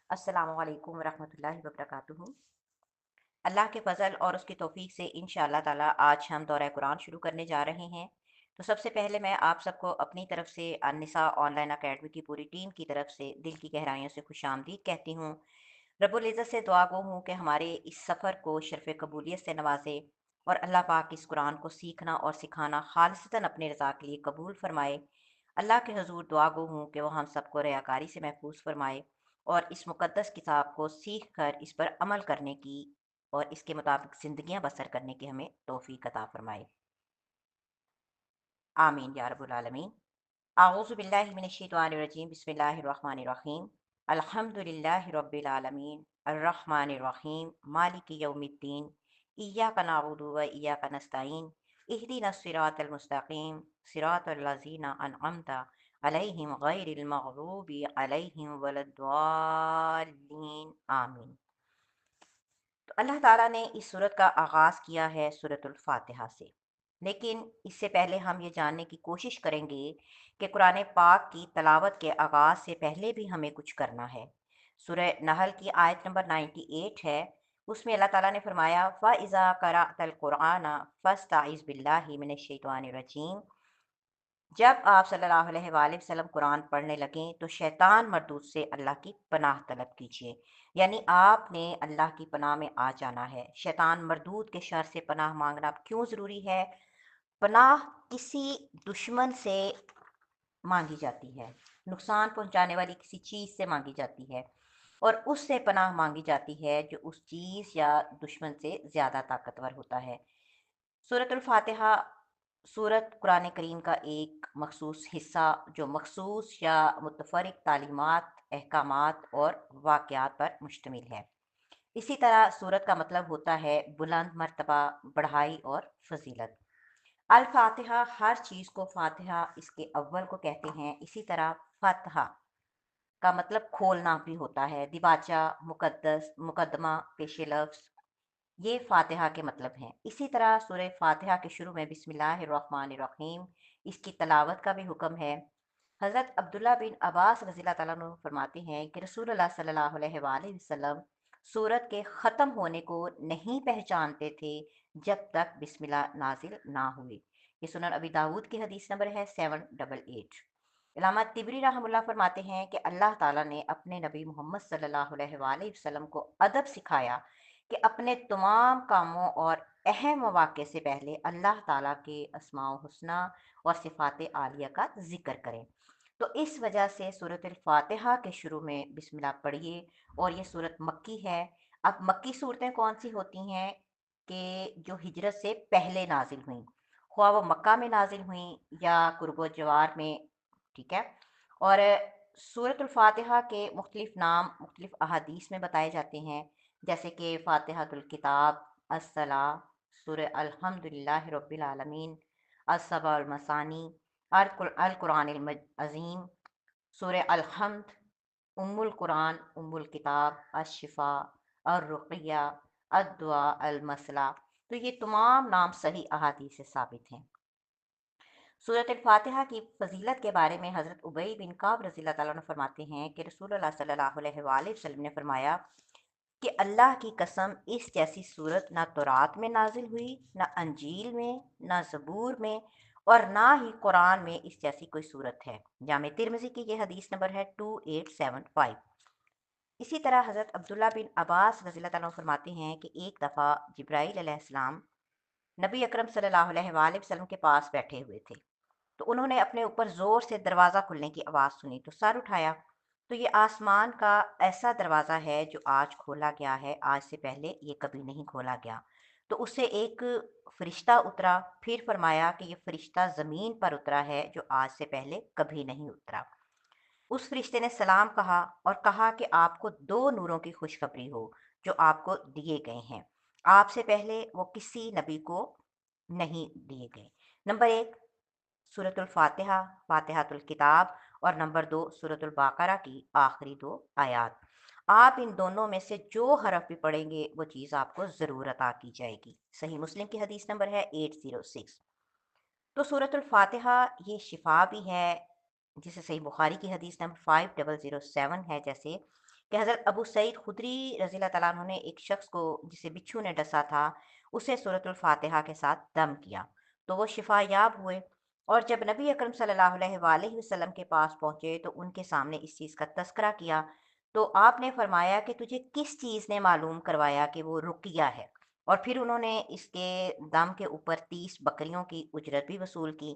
अस्सलामु अलैकुम वरहमतुल्लाहि वबरकातुहू। अल्लाह के फ़ज़ल और उसकी तौफ़ीक से इंशाअल्लाह ताला आज हम दौरा कुरान शुरू करने जा रहे हैं। तो सबसे पहले मैं आप सबको अपनी तरफ से अन्निसा ऑनलाइन अकेडमी की पूरी टीम की तरफ से दिल की गहराइयों से खुशामदीद कहती हूँ। रब्बुल इज़्ज़त से दुआ गो हूँ कि हमारे इस सफ़र को शर्फ़ कबूलियत से नवाज़े और अल्लाह पाक इस कुरान को सीखना और सिखाना खालिसतन अपने रज़ा के लिए कबूल फ़रमाए। अल्लाह के हज़ूर दुआ गो हूँ कि वो हम सबको रियाकारी से महफूज फ़रमाए और इस मुक़द्दस किताब को सीख कर इस पर अमल करने की और इसके मुताबिक ज़िंदगियाँ बसर करने की हमें तौफ़ीक अता फ़रमाए। आमीन या रब्बुल आलमीन। आऊज़ु बिल्लाहि मिनश शैतानिर रजीम, बिस्मिल्लाहिर रहमानिर रहीम। अल्हम्दुलिल्लाहि रब्बिल आलमीन, अर्रहमानिर रहीम, मालिकि यौमिद्दीन, इय्याका नअबुदु व इय्याका नस्तईन, इहदिनस सिरातल मुस्तकीम, सिरातल लज़ीना अनअमता अलैहिम गैरिल मग़रूबि अलैहिम वलद्दाल्लीन। आमीन। तो अल्लाह ताला ने इस सूरत का आगाज़ किया है सूरतुल फ़ातिहा से। लेकिन इससे पहले हम ये जानने की कोशिश करेंगे कि कुरान पाक की तलावत के आगाज़ से पहले भी हमें कुछ करना है। सूरह नहल की आयत नंबर 98 है। उसमें अल्लाह ताला ने फरमाया फ़इज़ा क़रअतल क़ुरआन फ़स्तइज़ बिल्लाहि मिनश शैतानिर रजीम। जब आप सल्लल्लाहु अलैहि वसल्लम कुरान पढ़ने लगें तो शैतान मरदूद से अल्लाह की पनाह तलब कीजिए। यानी आपने अल्लाह की पनाह में आ जाना है। शैतान मरदूद के शर से पनाह मांगना क्यों ज़रूरी है? पनाह किसी दुश्मन से मांगी जाती है, नुकसान पहुंचाने वाली किसी चीज़ से मांगी जाती है और उससे पनाह मांगी जाती है जो उस चीज़ या दुश्मन से ज़्यादा ताकतवर होता है। सूरतुल फातिहा सूरत कुरान करीम का एक मखसूस हिस्सा जो मखसूस या मुतफरिक तालीमात, अहकामात और वाक़यात पर मुश्तमिल है। इसी तरह सूरत का मतलब होता है बुलंद मर्तबा, बढ़ाई और फजीलत। अल फातिहा हर चीज़ को फातिहा इसके अव्वल को कहते हैं। इसी तरह फतहा का मतलब खोलना भी होता है। दिबाचा, मुकद्दस, मुकदमा, पेशे लफ्ज़, ये फ़ातिहा के मतलब हैं। इसी तरह सूरह फ़ातिहा के शुरू में बिस्मिल्लाहिर्रहमानिर्रहीम इसकी तलावत का भी हुक्म है। हज़रत अब्दुल्ला बिन अब्बास रज़ियल्लाहु ताला अन्हु फरमाते हैं कि रसूलुल्लाह सल्लल्लाहु अलैहि वसल्लम सूरत के ख़त्म होने को नहीं पहचानते थे जब तक बिस्मिल्लाह नाजिल ना हुई। ये सुनन अबी दाऊद की हदीस नंबर है 788। इलामा तिबरी रहमतुल्लाह फरमाते हैं कि अल्लाह ताला ने अपने नबी मोहम्मद सल्लल्लाहु अलैहि वसल्लम को अदब सिखाया कि अपने तमाम कामों और अहम मौक़े से पहले अल्लाह ताला के अस्माउ हुस्ना और सिफ़ात आलिया का ज़िक्र करें। तो इस वजह से सूरत फ़ातिहा के शुरू में बिस्मिल्लाह पढ़िए और ये सूरत मक्की है। अब मक्की सूरतें कौन सी होती हैं कि जो हिजरत से पहले नाजिल हुई, ख्वाह वो मक्का में नाजिल हुई या कुर्ब जवार में, ठीक है। और सूरतुल फातिहा के मुख्तलिफ नाम मुख्तलिफ अहादीस में बताए जाते हैं, जैसे कि फ़ातिहतुल किताब, अस्सला, सूरह अल्हम्दुलिल्लाहि रब्बिल आलमीन, अस्सबाउल मसानी, अल कुरानिल अज़ीम, सूरह अल-हम्द, उम्मुल कुरान, उम्मुल किताब, अश-शिफ़ा, अर्रुक़िया, अद-दुआ, अल-मसला। तो ये तमाम नाम सही अहादीस से साबित हैं। सूरत फातिहा की फ़जीलत के बारे में हज़रत उबई बिन काब रज़ियल्लाहु ताला अन्हु फरमाते हैं कि रसूलुल्लाह सल्लल्लाहु अलैहि वसल्लम ने फरमाया कि अल्लाह की कसम, इस जैसी सूरत ना तौरात में नाजिल हुई, ना अंजील में, ना ज़बूर में और ना ही कुरान में इस जैसी कोई सूरत है। जामे तिर्मिज़ी की ये हदीस नंबर है 2875। इसी तरह हज़रत अब्दुल्ला बिन अब्बास रज़ियल्लाहु ताला अन्हु फरमाते हैं कि एक दफ़ा जिब्राईल अलैहिस्सलाम नबी अकरम सल्लल्लाहु अलैहि वसल्लम के पास बैठे हुए थे। तो उन्होंने अपने ऊपर ज़ोर से दरवाज़ा खुलने की आवाज़ सुनी तो सर उठाया। तो ये आसमान का ऐसा दरवाज़ा है जो आज खोला गया है, आज से पहले ये कभी नहीं खोला गया। तो उससे एक फ़रिश्ता उतरा। फिर फरमाया कि ये फ़रिश्ता ज़मीन पर उतरा है जो आज से पहले कभी नहीं उतरा। उस फ़रिश्ते ने सलाम कहा और कहा कि आपको 2 नूरों की खुशखबरी हो जो आपको दिए गए हैं। आपसे पहले वो किसी नबी को नहीं दिए गए। नंबर 1 सूरतुल फातिहा, फातिहातुल किताब और नंबर 2 सूरतुल बाक़रा की आखिरी 2 आयत। आप इन दोनों में से जो हरफ भी पढ़ेंगे वो चीज़ आपको ज़रूर अता की जाएगी। सही मुस्लिम की हदीस नंबर है 806। तो सूरतुल फातिहा ये शिफा भी है, जिसे सही बुखारी की हदीस नंबर 5007 है, जैसे کہ حضرت ابو سعید خدری رضی اللہ تعالیٰ عنہ نے ایک شخص کو جسے بچھو نے ڈسا تھا اسے سورۃ الفاتحہ کے ساتھ دم کیا تو وہ شفا یاب ہوئے، اور جب نبی اکرم صلی اللہ علیہ وآلہ وسلم کے پاس پہنچے تو ان کے سامنے اس چیز کا تذکرہ کیا، تو آپ نے فرمایا کہ تجھے کس چیز نے معلوم کروایا کہ وہ رقیہ ہے؟ اور پھر انہوں نے اس کے دم کے اوپر 30 بکریوں کی اجرت بھی وصول کی۔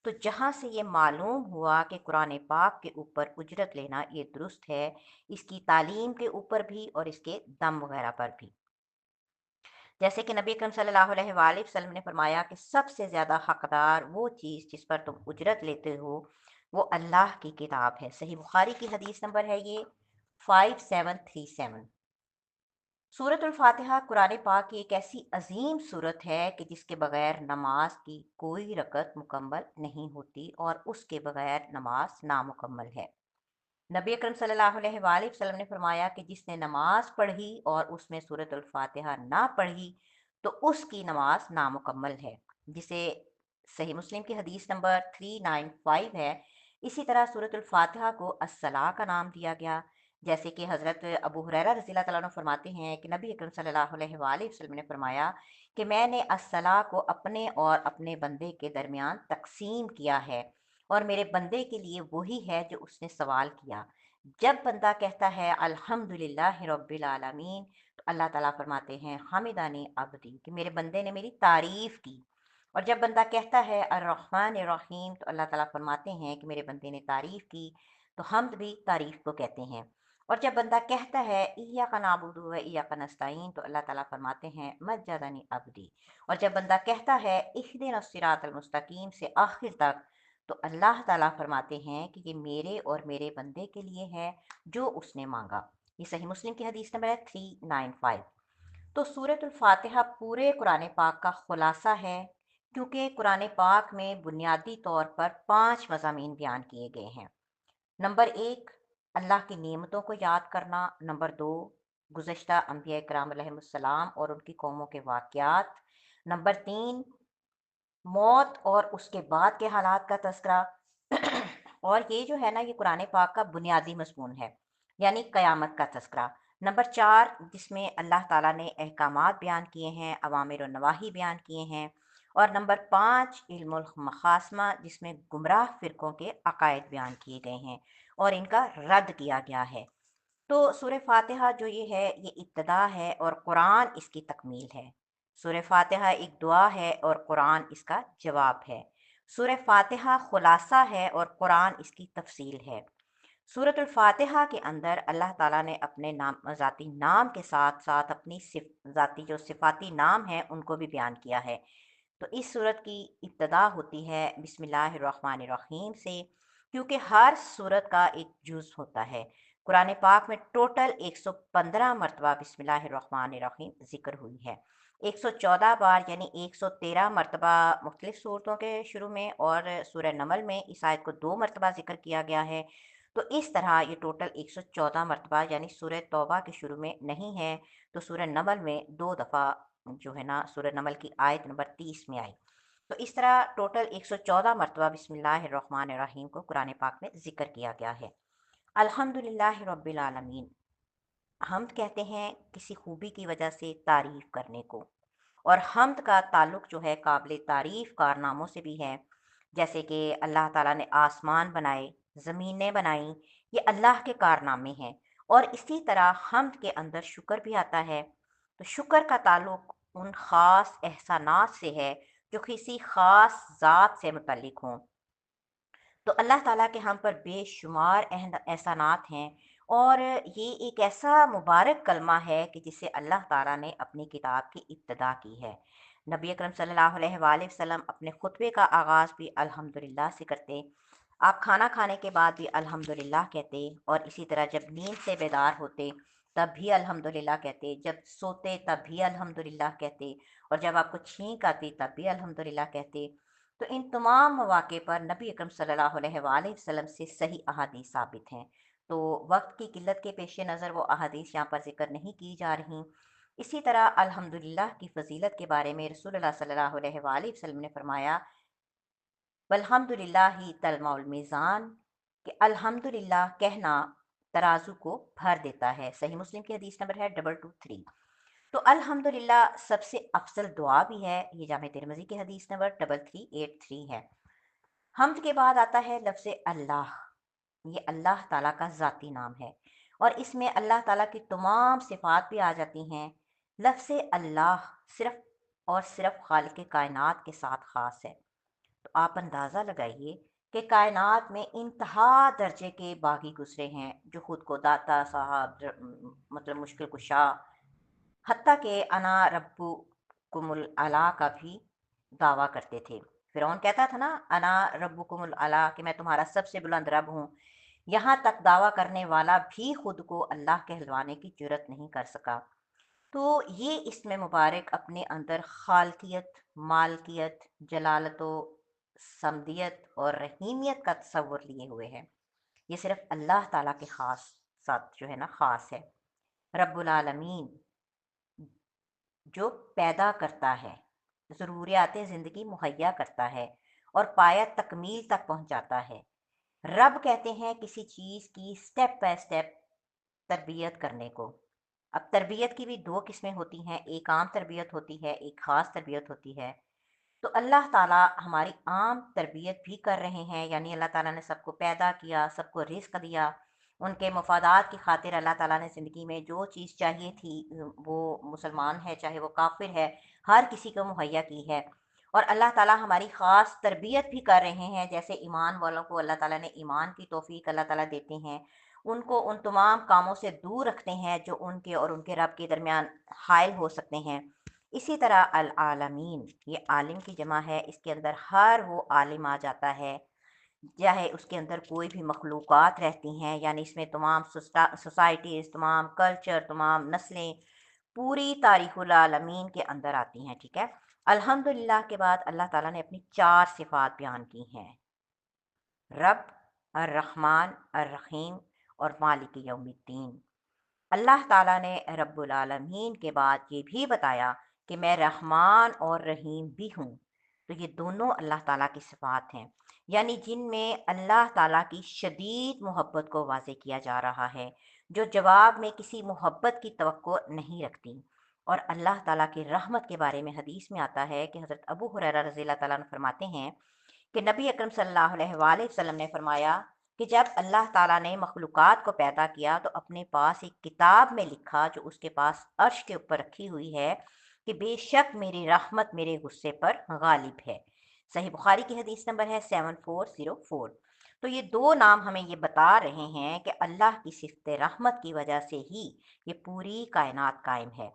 تو جہاں سے یہ معلوم ہوا کہ قرآن پاک کے اوپر اجرت لینا یہ درست ہے، اس کی تعلیم کے اوپر بھی اور اس کے دم وغیرہ پر بھی۔ جیسے کہ نبی اکرم صلی اللہ علیہ وآلہ وسلم نے فرمایا کہ سب سے زیادہ حقدار وہ چیز جس پر تم اجرت لیتے ہو وہ اللہ کی کتاب ہے۔ صحیح بخاری کی حدیث نمبر ہے یہ 5737۔ سورۃ الفاتحہ قرآن پاک کی ایک ایسی عظیم صورت ہے کہ جس کے بغیر نماز کی کوئی رکعت مکمل نہیں ہوتی، اور اس کے بغیر نماز نامکمل ہے۔ نبی اکرم صلی اللہ علیہ وآلہ وسلم نے فرمایا کہ جس نے نماز پڑھی اور اس میں سورۃ الفاتحہ نہ پڑھی تو اس کی نماز نامکمل ہے، جسے صحیح مسلم کی حدیث نمبر 395 ہے۔ اسی طرح سورۃ الفاتحہ کو الصلاۃ کا نام دیا گیا، جیسے کہ حضرت ابو ہریرہ رضی اللہ تعالیٰ عنہ فرماتے ہیں کہ نبی اکرم صلی اللہ علیہ وآلہ وسلم نے فرمایا کہ میں نے الصلاۃ کو اپنے اور اپنے بندے کے درمیان تقسیم کیا ہے، اور میرے بندے کے لیے وہی ہے جو اس نے سوال کیا۔ جب بندہ کہتا ہے الحمدللہ رب العالمین تو اللہ تعالیٰ فرماتے ہیں حمدانی عبدی، کہ میرے بندے نے میری تعریف کی۔ اور جب بندہ کہتا ہے الرحمن الرحیم تو اللہ تعالیٰ فرماتے ہیں کہ میرے بندے نے تعریف کی، تو حمد بھی تعریف کو کہتے ہیں۔ اور جب بندہ کہتا ہے ایاک نعبد و ایاک نستعین تو اللہ تعالیٰ فرماتے ہیں مجدنی عبدی۔ اور جب بندہ کہتا ہے اہدنا الصراط المستقیم سے آخر تک تو اللہ تعالیٰ فرماتے ہیں کہ یہ میرے اور میرے بندے کے لیے ہے جو اس نے مانگا۔ یہ صحیح مسلم کی حدیث نمبر ہے 395۔ تو سورۃ الفاتحہ پورے قرآن پاک کا خلاصہ ہے، کیونکہ قرآن پاک میں بنیادی طور پر 5 مضامین بیان کیے گئے ہیں۔ نمبر 1، اللہ کی نعمتوں کو یاد کرنا۔ نمبر 2، گزشتہ انبیاء کرام علیہ السلام اور ان کی قوموں کے واقعات۔ نمبر 3، موت اور اس کے بعد کے حالات کا تذکرہ۔ اور یہ جو ہے نا یہ قرآن پاک کا بنیادی مضمون ہے، یعنی قیامت کا تذکرہ۔ نمبر 4، جس میں اللہ تعالیٰ نے احکامات بیان کیے ہیں، اوامر و نواہی بیان کیے ہیں۔ اور نمبر 5، علم المخاصمہ، جس میں گمراہ فرقوں کے عقائد بیان کیے گئے ہیں اور ان کا رد کیا گیا ہے۔ تو سورہ فاتحہ جو یہ ہے یہ ابتدا ہے اور قرآن اس کی تکمیل ہے۔ سورہ فاتحہ ایک دعا ہے اور قرآن اس کا جواب ہے۔ سورہ فاتحہ خلاصہ ہے اور قرآن اس کی تفصیل ہے۔ سورۃ الفاتحہ کے اندر اللہ تعالیٰ نے اپنے نام ذاتی نام کے ساتھ ساتھ اپنی ذاتی جو صفاتی نام ہیں ان کو بھی بیان کیا ہے۔ تو اس صورت کی ابتدا ہوتی ہے بسم اللہ الرحمن الرحیم سے، کیونکہ ہر صورت کا ایک جز ہوتا ہے۔ قرآن پاک میں ٹوٹل 115 مرتبہ بسم اللہ الرحمن الرحیم ذکر ہوئی ہے، 114 بار یعنی 113 مرتبہ مختلف صورتوں کے شروع میں، اور سورہ نمل میں اس آیت کو 2 مرتبہ ذکر کیا گیا ہے۔ تو اس طرح یہ ٹوٹل 114 مرتبہ یعنی سورہ توبہ کے شروع میں نہیں ہے، تو سورہ نمل میں 2 دفعہ جو ہے نا سورہ نمل کی آیت نمبر 30 میں آئی۔ تو اس طرح ٹوٹل 114 مرتبہ بسم اللہ الرحمن الرحیم کو قرآن پاک میں ذکر کیا گیا ہے۔ الحمدللہ رب العالمین، حمد کہتے ہیں کسی خوبی کی وجہ سے تعریف کرنے کو، اور حمد کا تعلق جو ہے قابل تعریف کارناموں سے بھی ہے، جیسے کہ اللہ تعالیٰ نے آسمان بنائے، زمینیں بنائیں، یہ اللہ کے کارنامے ہیں۔ اور اسی طرح حمد کے اندر شکر بھی آتا ہے، تو شکر کا تعلق ان خاص احسانات سے ہے جو کسی خاص ذات سے متعلق ہوں۔ تو اللہ تعالیٰ کے ہم پر بے شمار احسانات ہیں، اور یہ ایک ایسا مبارک کلمہ ہے کہ جسے اللہ تعالیٰ نے اپنی کتاب کی ابتدا کی ہے۔ نبی اکرم صلی اللہ علیہ وآلہ وسلم اپنے خطبے کا آغاز بھی الحمدللہ سے کرتے، آپ کھانا کھانے کے بعد بھی الحمدللہ کہتے، اور اسی طرح جب نیند سے بیدار ہوتے تب بھی الحمدللہ کہتے، جب سوتے تب بھی الحمدللہ کہتے، اور جب آپ کو چھینک آتی تب بھی الحمدللہ کہتے۔ تو ان تمام مواقع پر نبی اکرم صلی اللہ علیہ وآلہ وسلم سے صحیح احادیث ثابت ہیں، تو وقت کی قلت کے پیش نظر وہ احادیث یہاں پر ذکر نہیں کی جا رہی۔ اسی طرح الحمدللہ کی فضیلت کے بارے میں رسول اللہ صلی اللہ علیہ وآلہ وسلم نے فرمایا والحمدللہ تلمع المیزان، کہ الحمدللہ کہنا तराजू को भर देता है। सही मुस्लिम की हदीस नंबर है 223। तो अल्हम्दुलिल्लाह सबसे अफजल दुआ भी है, ये जामे तिरमिज़ी की हदीस नंबर 3383 है। हम्द के बाद आता है लफ्ज़ अल्लाह। ये अल्लाह ताला का ज़ाती नाम है और इसमें अल्लाह ताला की तमाम सिफ़ात भी आ जाती हैं। लफ्ज़ अल्लाह सिर्फ़ और सिर्फ़ खालिक़ कायनात के साथ ख़ास है। तो आप अंदाज़ा लगाइए कि कायनात में इंतहा दर्जे के बागी गुजरे हैं जो खुद को दाता साहब मतलब मुश्किल कुशा, हत्ता के अना रब्बुकुमुल अला का भी दावा करते थे। फिरौन कहता था ना, अना रब्बुकुमुल अला, कि मैं तुम्हारा सबसे बुलंद रब हूँ। यहाँ तक दावा करने वाला भी खुद को अल्लाह कहलवाने की जुर्रत नहीं कर सका। तो ये इसमें मुबारक अपने अंदर खालकियत, मालकियत, जलालतो समदियत और रहीमियत का तस्वुर लिए हुए है। ये सिर्फ अल्लाह ताला के खास साथ जो है ना खास है। रब्बुल आलमीन जो पैदा करता है, ज़रूरियात ज़िंदगी मुहैया करता है और पाया तकमील तक पहुंचाता है। रब कहते हैं किसी चीज़ की स्टेप बाय स्टेप तरबियत करने को। अब तरबियत की भी दो किस्में होती हैं, एक आम तरबियत होती है, एक ख़ास तरबियत होती है। तो अल्लाह ताला हमारी आम तरबियत भी कर रहे हैं, यानी अल्लाह ताला ने सबको पैदा किया, सबको रिज़्क दिया, उनके मफादात की खातिर अल्लाह ताला ने ज़िंदगी में जो चीज़ चाहिए थी, वो मुसलमान है चाहे वो काफिर है, हर किसी को मुहैया की है। और अल्लाह ताला हमारी ख़ास तरबियत भी कर रहे हैं, जैसे ईमान वालों को अल्लाह ताला ने ईमान की तौफीक अल्लाह ताला देते हैं, उनको उन तमाम कामों से दूर रखते हैं जो उनके और उनके रब के दरमियान हाइल हो सकते हैं। इसी तरह अल आलमीन, ये आलिम की जमा है, इसके अंदर हर वो आलिम आ जाता है, चाहे उसके अंदर कोई भी मखलूक़ात रहती हैं, यानी इसमें तमाम सोसाइटीज़, तमाम कल्चर, तमाम नस्लें, पूरी तारीख़ुल आलमीन के अंदर आती हैं। ठीक है। अल्हम्दुलिल्लाह के बाद अल्लाह ताला ने अपनी 4 सिफ़ात बयान की हैं, रब, अर्रहमान, अर्रहीम और मालिक यौमिद्दीन। अल्लाह ताला ने रब्बुल आलमीन के बाद ये भी बताया कि मैं रहमान और रहीम भी हूँ। तो ये दोनों अल्लाह ताला की सिफ़ात हैं, यानी जिनमें अल्लाह ताला की शदीद मोहब्बत को वाज़े किया जा रहा है, जो जवाब में किसी मोहब्बत की तवक्को नहीं रखती। और अल्लाह ताला की रहमत के बारे में हदीस में आता है कि हज़रत अबू हुरैरा रज़ी अल्लाह ताला अन्हु फरमाते हैं कि नबी अकरम सल्लल्लाहु अलैहि वसल्लम ने फरमाया कि जब अल्लाह ताला ने मखलूक़ात को पैदा किया तो अपने पास एक किताब में लिखा, जो उसके पास अर्श के ऊपर रखी हुई है, कि बेशक मेरी रहमत मेरे गुस्से पर गालिब है। सही बुखारी की हदीस नंबर है 7404। तो ये दो नाम हमें ये बता रहे हैं कि अल्लाह की सिफ़त रहमत की वजह से ही ये पूरी कायनात कायम है।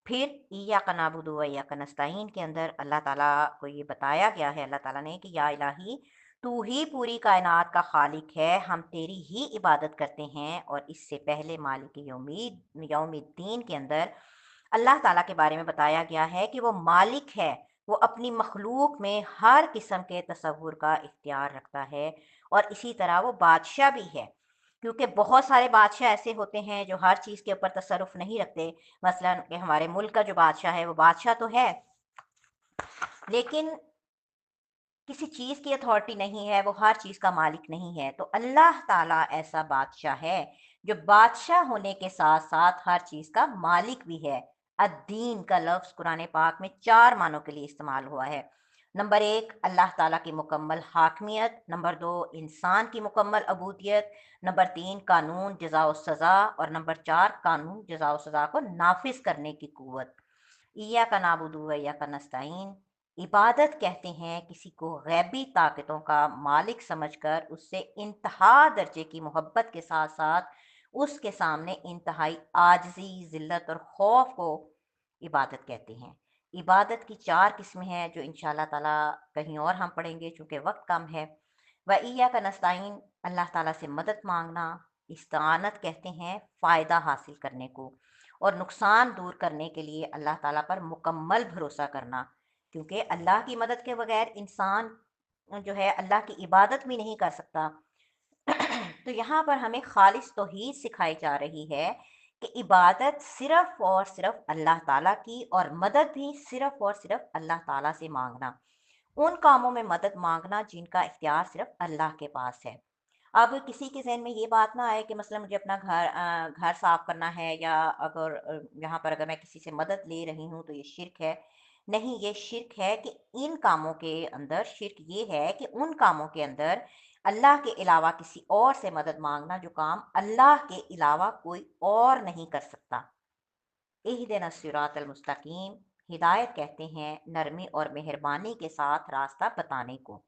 फिर इय्याका नअबुदु व इय्याका नस्तईन के अंदर अल्लाह ताला को ये बताया गया है, अल्लाह ताला ने, कि या इलाही, तू ही पूरी कायनात का खालिक है, हम तेरी ही इबादत करते हैं। और इससे पहले मालिक यौमिद्दीन के अंदर अल्लाह ताला के बारे में बताया गया है कि वो मालिक है, वो अपनी मखलूक में हर किस्म के तसव्वुर का इख्तियार रखता है। और इसी तरह वो बादशाह भी है, क्योंकि बहुत सारे बादशाह ऐसे होते हैं जो हर चीज़ के ऊपर तसर्रुफ नहीं रखते। मसलन कि हमारे मुल्क का जो बादशाह है वो बादशाह तो है, लेकिन किसी चीज़ की अथॉरिटी नहीं है, वो हर चीज़ का मालिक नहीं है। तो अल्लाह ताला ऐसा बादशाह है जो बादशाह होने के साथ-साथ हर चीज़ का मालिक भी है। अद्दीन का लफ्ज़ कुरान पाक में 4 मानों के लिए इस्तेमाल हुआ है। नंबर 1 अल्लाह ताला की मुकम्मल हाकिमियत, नंबर 2 इंसान की मुकम्मल अबूदियत, नंबर 3 कानून, जज़ा और सज़ा, और नंबर 4 कानून, जज़ा और सज़ा को नाफ़िज़ करने की क़ुव्वत। इय्याका नअबुदु व इय्याका नस्तईन, इबादत कहते हैं किसी को गैबी ताकतों का मालिक समझकर उससे इंतहा दर्जे की मोहब्बत के साथ साथ उसके सामने इंतहाई आजिज़ी, ज़िल्लत और खौफ को इबादत कहते हैं। इबादत की 4 किस्में हैं जो इंशाअल्लाह ताला कहीं और हम पढ़ेंगे, चूँकि वक़्त कम है। व इय्याका नस्तईन, अल्लाह ताला से मदद माँगना। इस्तानत कहते हैं फ़ायदा हासिल करने को, और नुकसान दूर करने के लिए अल्लाह ताला पर मुकम्मल भरोसा करना, क्योंकि अल्लाह की मदद के बगैर इंसान जो है अल्लाह की इबादत भी नहीं कर सकता। तो यहाँ पर हमें खालिस तौहीद सिखाई जा रही है कि इबादत सिर्फ़ और सिर्फ़ अल्लाह ताला की, और मदद भी सिर्फ़ और सिर्फ़ अल्लाह ताला से माँगना। उन कामों में मदद माँगना जिनका इख्तियार सिर्फ़ अल्लाह के पास है। अब किसी के ज़हन में ये बात ना आए कि मसलन मुझे अपना घर साफ़ करना है, या अगर यहाँ पर अगर मैं किसी से मदद ले रही हूँ तो ये शिर्क है। नहीं, ये शिर्क है कि इन कामों के अंदर शिर्क ये है कि उन कामों के अंदर अल्लाह के अलावा किसी और से मदद माँगना, जो काम अल्लाह के अलावा कोई और नहीं कर सकता। इहदिना सिरातल मुस्तकीम, हिदायत कहते हैं नरमी और मेहरबानी के साथ रास्ता बताने को।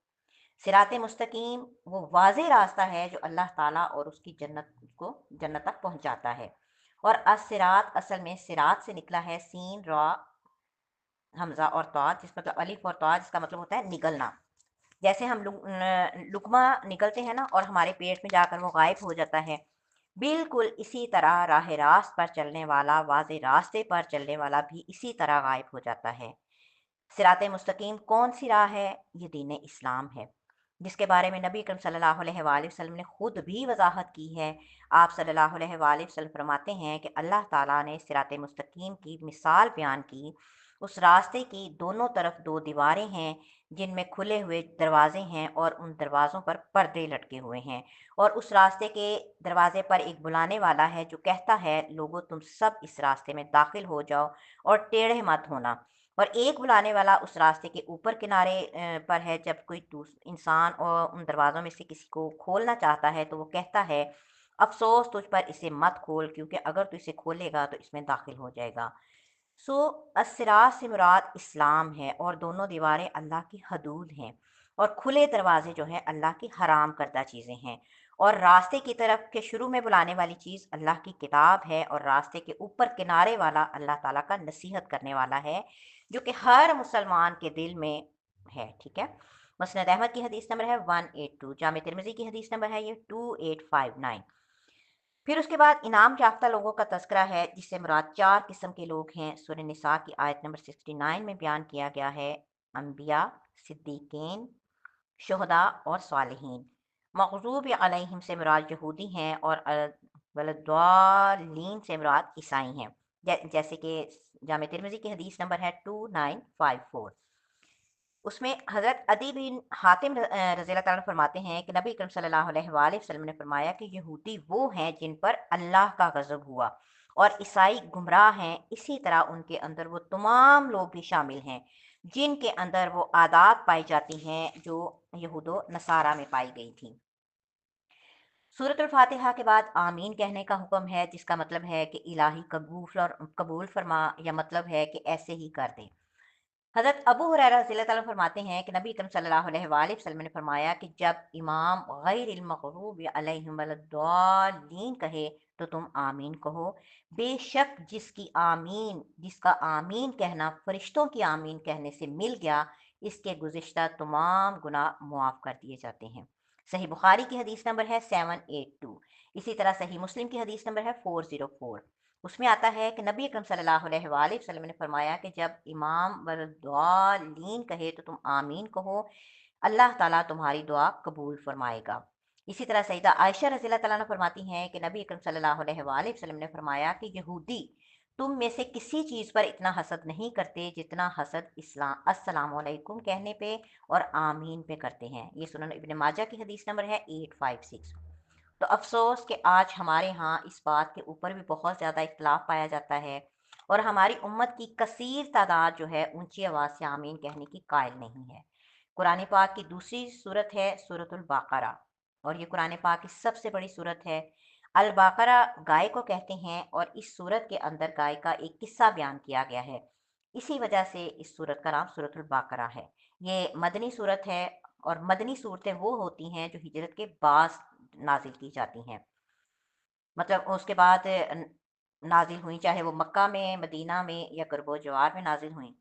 सिरात मुस्तकीम वो वाज़ेह रास्ता है जो अल्लाह ताला और उसकी जन्नत तक पहुंचाता है। और अस्सिरात असल में सिरात से निकला है, सीन रा हमज़ा और तौ, जिस मतलब अलिफ और तौ, जिसका मतलब होता है निगलना। जैसे हम लुकमा निकलते हैं ना और हमारे पेट में जाकर वो गायब हो जाता है, बिल्कुल इसी तरह राह रास्त पर चलने वाला, वाज़ेह रास्ते पर चलने वाला भी इसी तरह गायब हो जाता है। सिरात मुस्तकीम कौन सी राह है? ये दीन इस्लाम है, जिसके बारे में नबी अकरम सल्लल्लाहु अलैहि वसल्लम ने खुद भी वजाहत की है। आप सल्लल्लाहु अलैहि वसल्लम फरमाते हैं कि अल्लाह ताला ने सिरात मुस्तकीम की मिसाल बयान की। उस रास्ते की दोनों तरफ दो दीवारें हैं, जिनमें खुले हुए दरवाजे हैं और उन दरवाज़ों पर पर्दे लटके हुए हैं। और उस रास्ते के दरवाजे पर एक बुलाने वाला है जो कहता है, लोगों तुम सब इस रास्ते में दाखिल हो जाओ और टेढ़े मत होना। और एक बुलाने वाला उस रास्ते के ऊपर किनारे पर है, जब कोई इंसान और उन दरवाज़ों में से किसी को खोलना चाहता है तो वो कहता है, अफ़सोस तुझ पर, इसे मत खोल, क्योंकि अगर तू इसे खोलेगा तो इसमें दाखिल हो जाएगा। सो अस्सिरात से मुराद इस्लाम है, और दोनों दीवारें अल्लाह की हदूद हैं, और खुले दरवाजे जो हैं अल्लाह की हराम करदा चीज़ें हैं। और रास्ते की तरफ के शुरू में बुलाने वाली चीज़ अल्लाह की किताब है, और रास्ते के ऊपर किनारे वाला अल्लाह ताला का नसीहत करने वाला है, जो कि हर मुसलमान के दिल में है। ठीक है। मसनद अहमद की हदीस नंबर है 182, जामे तिरमिज़ी की हदीस नंबर है ये 2859। फिर उसके बाद इनाम याफ्ता लोगों का तज़किरा है, जिससे मुराद चार किस्म के लोग हैं। सूरह निसा की आयत नंबर 69 में बयान किया गया है, अम्बिया, सिद्दीकीन, शुहदा और सालिहीन। मग़ज़ूब अलैहिम से मुराद यहूदी हैं, और वलद्दालीन से मुराद ईसाई हैं। जैसे कि जामे तिरमिज़ी की हदीस नंबर है 2954। उसमें हज़रत अदी बिन हातिम रज़ी अल्लाह तआला फरमाते हैं कि नबी अकरम सल्लल्लाहु अलैहि वसल्लम ने फरमाया कि यहूदी वो हैं जिन पर अल्लाह का गज़ब हुआ, और ईसाई गुमराह हैं, इसी तरह उनके अंदर वो तमाम लोग भी शामिल हैं जिनके अंदर वो आदात पाई जाती हैं जो यहूदो नसारा में पाई गई थी। सूरतुल फातिहा के बाद आमीन कहने का हुक्म है, जिसका मतलब है कि इलाही कबूल फरमा, या मतलब है कि ऐसे ही कर दे। हज़रत अबू हुरैरा रज़ी अल्लाह ताला फरमाते हैं कि नबी अकरम सल्लल्लाहु अलैहि वसल्लम ने फरमाया कि जब इमाम गैरिल मग़रूबि अलैहिम वलद्दालीन कहे तो तुम आमीन कहो। बेशक जिसका आमीन कहना फरिश्तों की आमीन कहने से मिल गया, इसके गुज़िश्ता तमाम गुनाह मुआफ़ कर दिए जाते हैं। सही बुखारी की हदीस नंबर है 782। इसी तरह सही मुस्लिम की हदीस नंबर है 404। उसमें आता है कि नबी अकरम सल्लल्लाहु अलैहि वसल्लम ने फरमाया कि जब इमाम वलद्दालीन कहे तो तुम आमीन कहो, अल्लाह ताला तुम्हारी दुआ कबूल फरमाएगा। इसी तरह सईदा आयशा रज़ी अल्लाह तआला फरमाती हैं कि नबी अकरम सल्लल्लाहु अलैहि वसल्लम ने फरमाया कि यहूदी तुम में से किसी चीज़ पर इतना हसद नहीं करते जितना हसद इस्लाम अस्सलामु अलैकुम कहने पे और आमीन पे करते हैं। ये सुनन इब्न माजा की हदीस नंबर है 856। तो अफ़सोस कि आज हमारे यहाँ इस बात के ऊपर भी बहुत ज़्यादा इख्तिलाफ़ पाया जाता है, और हमारी उम्मत की कसीर तादाद जो है ऊंची आवाज़ से आमीन कहने की कायल नहीं है। कुरान पाक की दूसरी सूरत है सूरतुल बाक़रा, और ये कुरान पाक की सबसे बड़ी सूरत है। अल बाक़रा गाय को कहते हैं, और इस सूरत के अंदर गाय का एक किस्सा बयान किया गया है। इसी वजह से इस सूरत का नाम सूरतुल बाक़रा है। ये मदनी सूरत है, और मदनी सूरतें वो होती हैं जो हिजरत के बाद नाजिल की जाती हैं। मतलब उसके बाद नाजिल हुई, चाहे वो मक्का में, मदीना में, या गरबो जवार में नाजिल हुई।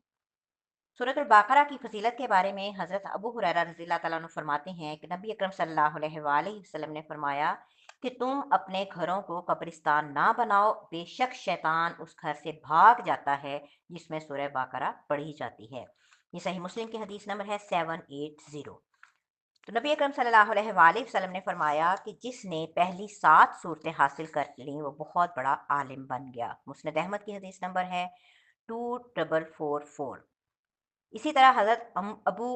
सूरत बकरा की फजीलत के बारे में हज़रत अबू हुरैरा रज़ी अल्लाह तआला अन्हु फरमाते हैं कि नबी अकरम सल्लल्लाहु अलैहि वसल्लम ने फरमाया कि तुम अपने घरों को कब्रिस्तान ना बनाओ, बेशक शैतान उस घर से भाग जाता है जिसमें सूरह बकरा पढ़ी जाती है। ये सही मुस्लिम की हदीस नंबर है 780। तो नबी अकरम सल्लल्लाहु अलैहि वसल्लम ने फरमाया कि जिसने पहली 7 सूरतें हासिल कर लीं वो बहुत बड़ा आलिम बन गया। मुस्नद अहमद की हदीस नंबर है 2444। इसी तरह हज़रत अबू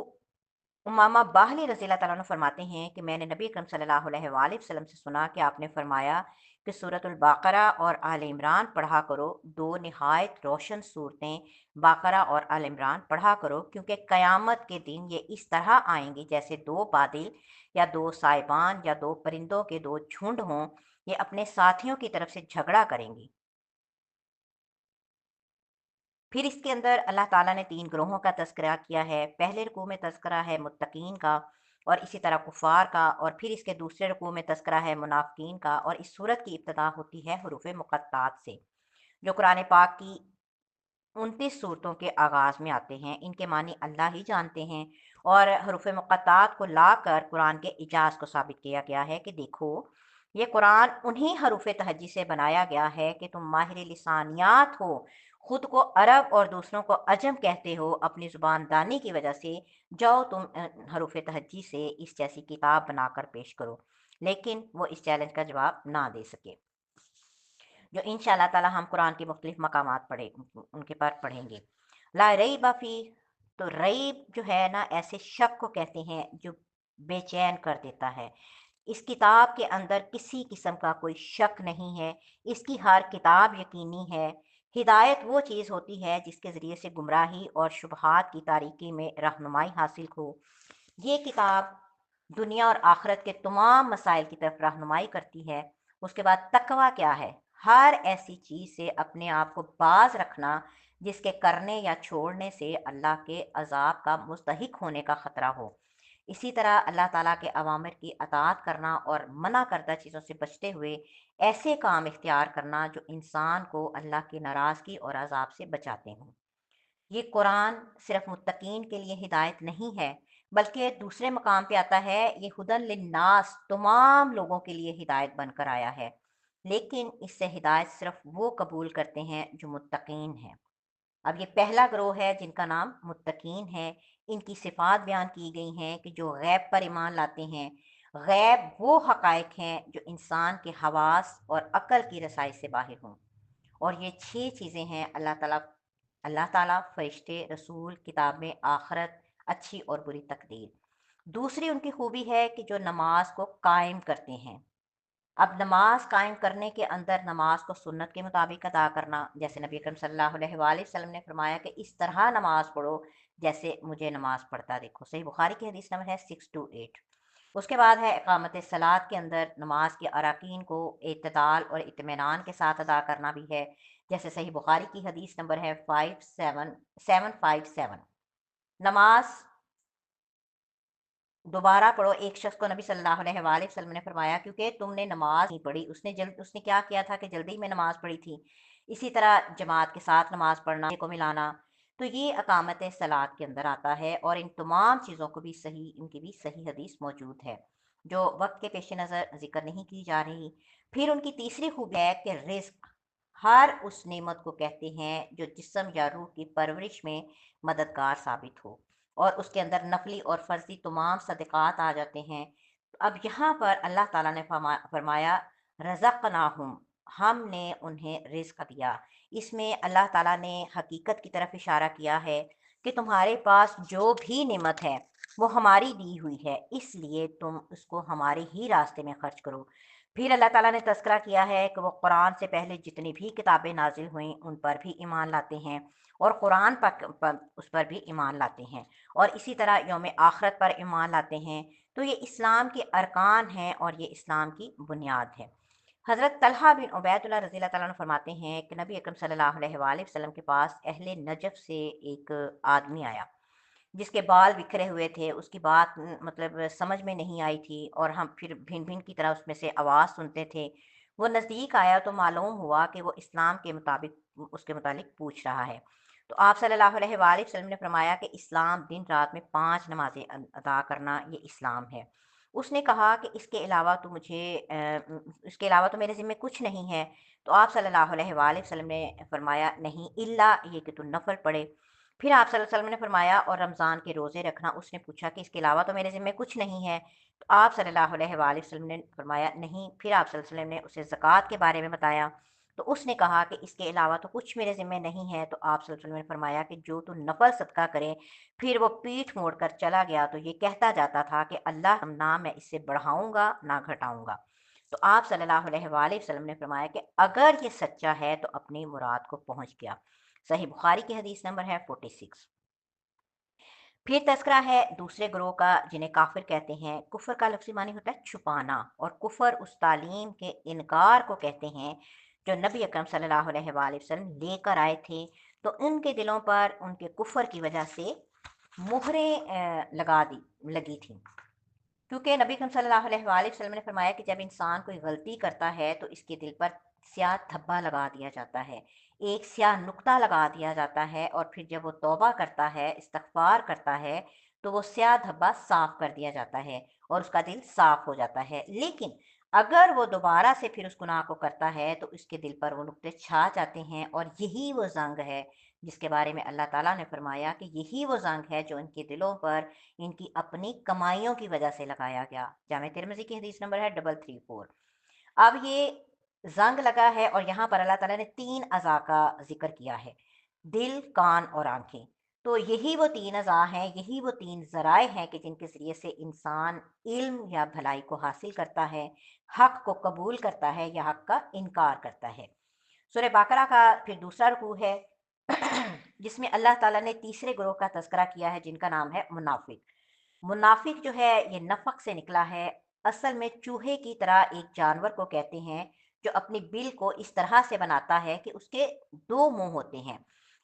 उमामा बाहली रज़ी अल्लाह तआला अन्हु फरमाते हैं कि मैंने नबी अकरम सल्लल्लाहु अलैहि वसल्लम से सुना कि आपने फरमाया कि सूरतुल बाक़रा और आल इमरान पढ़ा करो। दो निहायत रोशन सूरतें बाक़रा और आल इमरान पढ़ा करो, क्योंकि क़यामत के दिन ये इस तरह आएंगी जैसे दो बादल या दो साइबान या दो परिंदों के दो झुंड हों। ये अपने साथियों की तरफ से झगड़ा करेंगी। फिर इसके अंदर अल्लाह ताला ने 3 ग्रोहों का तज़किरा किया है। पहले रुकू में तज़किरा है मुत्तकीन का और इसी तरह कुफ़ार का, और फिर इसके दूसरे रुकू में तज़किरा है मुनाफ़िकीन का, और इस सूरत की इब्तिदा होती है हुरूफ़ मुक़त्तात से, जो कुरान पाक की 29 सूरतों के आगाज़ में आते हैं। इनके मानी अल्लाह ही जानते हैं, और हरूफ मुक़त्तात को लाकर कुरान के इजाज़ को साबित किया गया है कि देखो, ये कुरान उन्हीं हरूफ तहज्जी से बनाया गया है कि तुम माहिर लिसानियात हो, खुद को अरब और दूसरों को अजम कहते हो अपनी ज़ुबान दानी की वजह से। जाओ तुम हरूफ तहज्जी से इस जैसी किताब बनाकर पेश करो। लेकिन वो इस चैलेंज का जवाब ना दे सके, जो इंशाअल्लाह ताला हम कुरान के मुख्तलिफ मकामात पढ़े उनके पर पढ़ेंगे। ला रईब फी, तो रईब जो है ना, ऐसे शक को कहते हैं जो बेचैन कर देता है। इस किताब के अंदर किसी किस्म का कोई शक नहीं है। इसकी हर किताब यकीनी है। हिदायत वो चीज़ होती है जिसके ज़रिए से गुमराही और शुबहात की तारीकी में रहनुमाई हासिल हो। ये किताब दुनिया और आखिरत के तमाम मसाइल की तरफ रहनुमाई करती है। उसके बाद तकवा क्या है? हर ऐसी चीज़ से अपने आप को बाज रखना जिसके करने या छोड़ने से अल्लाह के अजाब का मुस्तहिक होने का ख़तरा हो। इसी तरह अल्लाह ताला के अवामिर की अताअत करना और मना करदा चीज़ों से बचते हुए ऐसे काम इख्तियार करना जो इंसान को अल्लाह की नाराज़गी और अजाब से बचाते हों। ये कुरान सिर्फ मुत्तकीन के लिए हिदायत नहीं है, बल्कि दूसरे मकाम पे आता है ये हुदन लिन्नास, तमाम लोगों के लिए हिदायत बनकर आया है। लेकिन इससे हिदायत सिर्फ वो कबूल करते हैं जो मुत्तकीन हैं। अब ये पहला ग्रोह है जिनका नाम मुत्तकीन है। इनकी सिफात बयान की गई हैं कि जो गैब पर ईमान लाते हैं। गैब वो हकायक हैं जो इंसान के हवास और अकल की रसाई से बाहर हों, और ये 6 चीज़ें हैं अल्लाह ताला, फ़रिश्ते, रसूल, किताबें, आखिरत, अच्छी और बुरी तकदीर। दूसरी उनकी खूबी है कि जो नमाज को कायम करते हैं। अब नमाज कायम करने के अंदर नमाज को सुन्नत के मुताबिक अदा करना, जैसे नबी अकरम सल्लल्लाहु अलैहि वसल्लम ने फरमाया कि इस तरह नमाज पढ़ो जैसे मुझे नमाज पढ़ता देखो। सही बुखारी की हदीस नंबर है 628। उसके बाद है इकामत सलात, के अंदर नमाज के अरकान को एतदाल और इत्मीनान के साथ अदा करना भी है, जैसे सही बुखारी की हदीस नंबर है 5757। नमाज दोबारा पढ़ो। एक शख्स को नबी सल्लल्लाहु अलैहि वसल्लम ने फरमाया, क्योंकि तुमने नमाज नहीं पढ़ी। उसने क्या किया था कि जल्दी में नमाज पढ़ी थी। इसी तरह जमात के साथ नमाज पढ़ना को मिलाना, तो ये अकामत सलात के अंदर आता है, और इन तमाम चीज़ों को भी सही इनकी भी सही हदीस मौजूद है, जो वक्त के पेश नज़र जिक्र नहीं की जा रही। फिर उनकी तीसरी खूबी है कि रिस्क, हर उस नेमत को कहते हैं जो जिस्म या रूह की परवरिश में मददगार साबित हो, और उसके अंदर नफली और फ़र्ज़ी तमाम सदक़ात आ जाते हैं। अब यहाँ पर अल्लाह ताला ने फरमाया रज़क़नाहुम, हमने उन्हें रिज़्क दिया। इसमें अल्लाह ताला ने हकीकत की तरफ इशारा किया है कि तुम्हारे पास जो भी नेमत है वो हमारी दी हुई है, इसलिए तुम उसको हमारे ही रास्ते में खर्च करो। फिर अल्लाह ताला ने तज़किरा किया है कि वो कुरान से पहले जितनी भी किताबें नाजिल हुईं उन पर भी ईमान लाते हैं, और कुरान पर उस पर भी ईमान लाते हैं, और इसी तरह यौम आखिरत पर ईमान लाते हैं। तो ये इस्लाम के अरकान हैं और ये इस्लाम की बुनियाद है। हज़रत तलहा बिन उबैदुल्लाह रज़ी अल्लाह तआला अन्हु फरमाते हैं कि नबी अकरम सल्लल्लाहु अलैहि वसल्लम के पास अहले नजफ़ से एक आदमी आया, जिसके बाल बिखरे हुए थे। उसकी बात मतलब समझ में नहीं आई थी, और हम फिर भिन-भिन की तरह उसमें से आवाज़ सुनते थे। वो नज़दीक आया तो मालूम हुआ कि वो इस्लाम के मुताबिक उसके मुतालिक पूछ रहा है। तो आप सल्लल्लाहु अलैहि वसल्लम ने फरमाया कि इस्लाम दिन रात में 5 नमाज़ें अदा करना, ये इस्लाम है। उसने कहा कि इसके अलावा तो मेरे ज़िम्मे कुछ नहीं है। तो आप सल्लल्लाहु अलैहि वसल्लम ने फरमाया, नहीं, इल्ला ये कि तू नफ़ल पढ़े। फिर आप सल्लल्लाहु अलैहि वसल्लम ने फरमाया, और रमज़ान के रोज़े रखना। उसने पूछा कि इसके अलावा तो मेरे ज़िम्मे कुछ नहीं है। तो आप सल्लल्लाहु अलैहि वसल्लम ने फरमाया, नहीं। फिर आप सल्लल्लाहु अलैहि वसल्लम ने उसे ज़कात के बारे में बताया। تو اس نے کہا کہ اس کے علاوہ تو کچھ میرے ذمہ نہیں ہے۔ تو آپ صلی اللہ علیہ وسلم نے فرمایا کہ جو تو نفل صدقہ کرے۔ پھر وہ پیٹھ موڑ کر چلا گیا تو یہ کہتا جاتا تھا کہ اللہ نہ میں اس سے بڑھاؤں گا نہ گھٹاؤں گا۔ تو آپ صلی اللہ علیہ وآلہ وسلم نے فرمایا کہ اگر یہ سچا ہے تو اپنی مراد کو پہنچ گیا۔ صحیح بخاری کی حدیث نمبر ہے 46۔ پھر تذکرہ ہے دوسرے گروہ کا جنہیں کافر کہتے ہیں۔ کفر کا لفظی معنی ہوتا ہے چھپانا، اور کفر اس تعلیم کے انکار کو کہتے ہیں جو نبی اکرم صلی اللہ علیہ وآلہ وسلم لے کر آئے تھے۔ تو ان کے دلوں پر ان کے کفر کی وجہ سے مہریں لگی تھیں، کیونکہ نبی اکرم صلی اللہ علیہ وآلہ وسلم نے فرمایا کہ جب انسان کوئی غلطی کرتا ہے تو اس کے دل پر سیاہ دھبا لگا دیا جاتا ہے، ایک سیاہ نقطہ لگا دیا جاتا ہے، اور پھر جب وہ توبہ کرتا ہے، استغفار کرتا ہے، تو وہ سیاہ دھبا صاف کر دیا جاتا ہے اور اس کا دل صاف ہو جاتا ہے۔ لیکن اگر وہ دوبارہ سے پھر اس گناہ کو کرتا ہے تو اس کے دل پر وہ نقطے چھا جاتے ہیں، اور یہی وہ زنگ ہے جس کے بارے میں اللہ تعالیٰ نے فرمایا کہ یہی وہ زنگ ہے جو ان کے دلوں پر ان کی اپنی کمائیوں کی وجہ سے لگایا گیا۔ جامع ترمذی کی حدیث نمبر ہے 334۔ اب یہ زنگ لگا ہے، اور یہاں پر اللہ تعالیٰ نے 3 اعضاء کا ذکر کیا ہے: دل، کان اور آنکھیں۔ تو یہی وہ 3 اعضاء ہیں، یہی وہ 3 ذرائع ہیں کہ جن کے ذریعے سے انسان علم یا بھلائی کو حاصل کرتا ہے، حق کو قبول کرتا ہے یا حق کا انکار کرتا ہے۔ سورہ بقرہ کا پھر دوسرا رکوع ہے جس میں اللہ تعالیٰ نے تیسرے گروہ کا تذکرہ کیا ہے جن کا نام ہے منافق۔ منافق جو ہے یہ نفق سے نکلا ہے۔ اصل میں چوہے کی طرح ایک جانور کو کہتے ہیں جو اپنی بل کو اس طرح سے بناتا ہے کہ اس کے 2 منہ ہوتے ہیں۔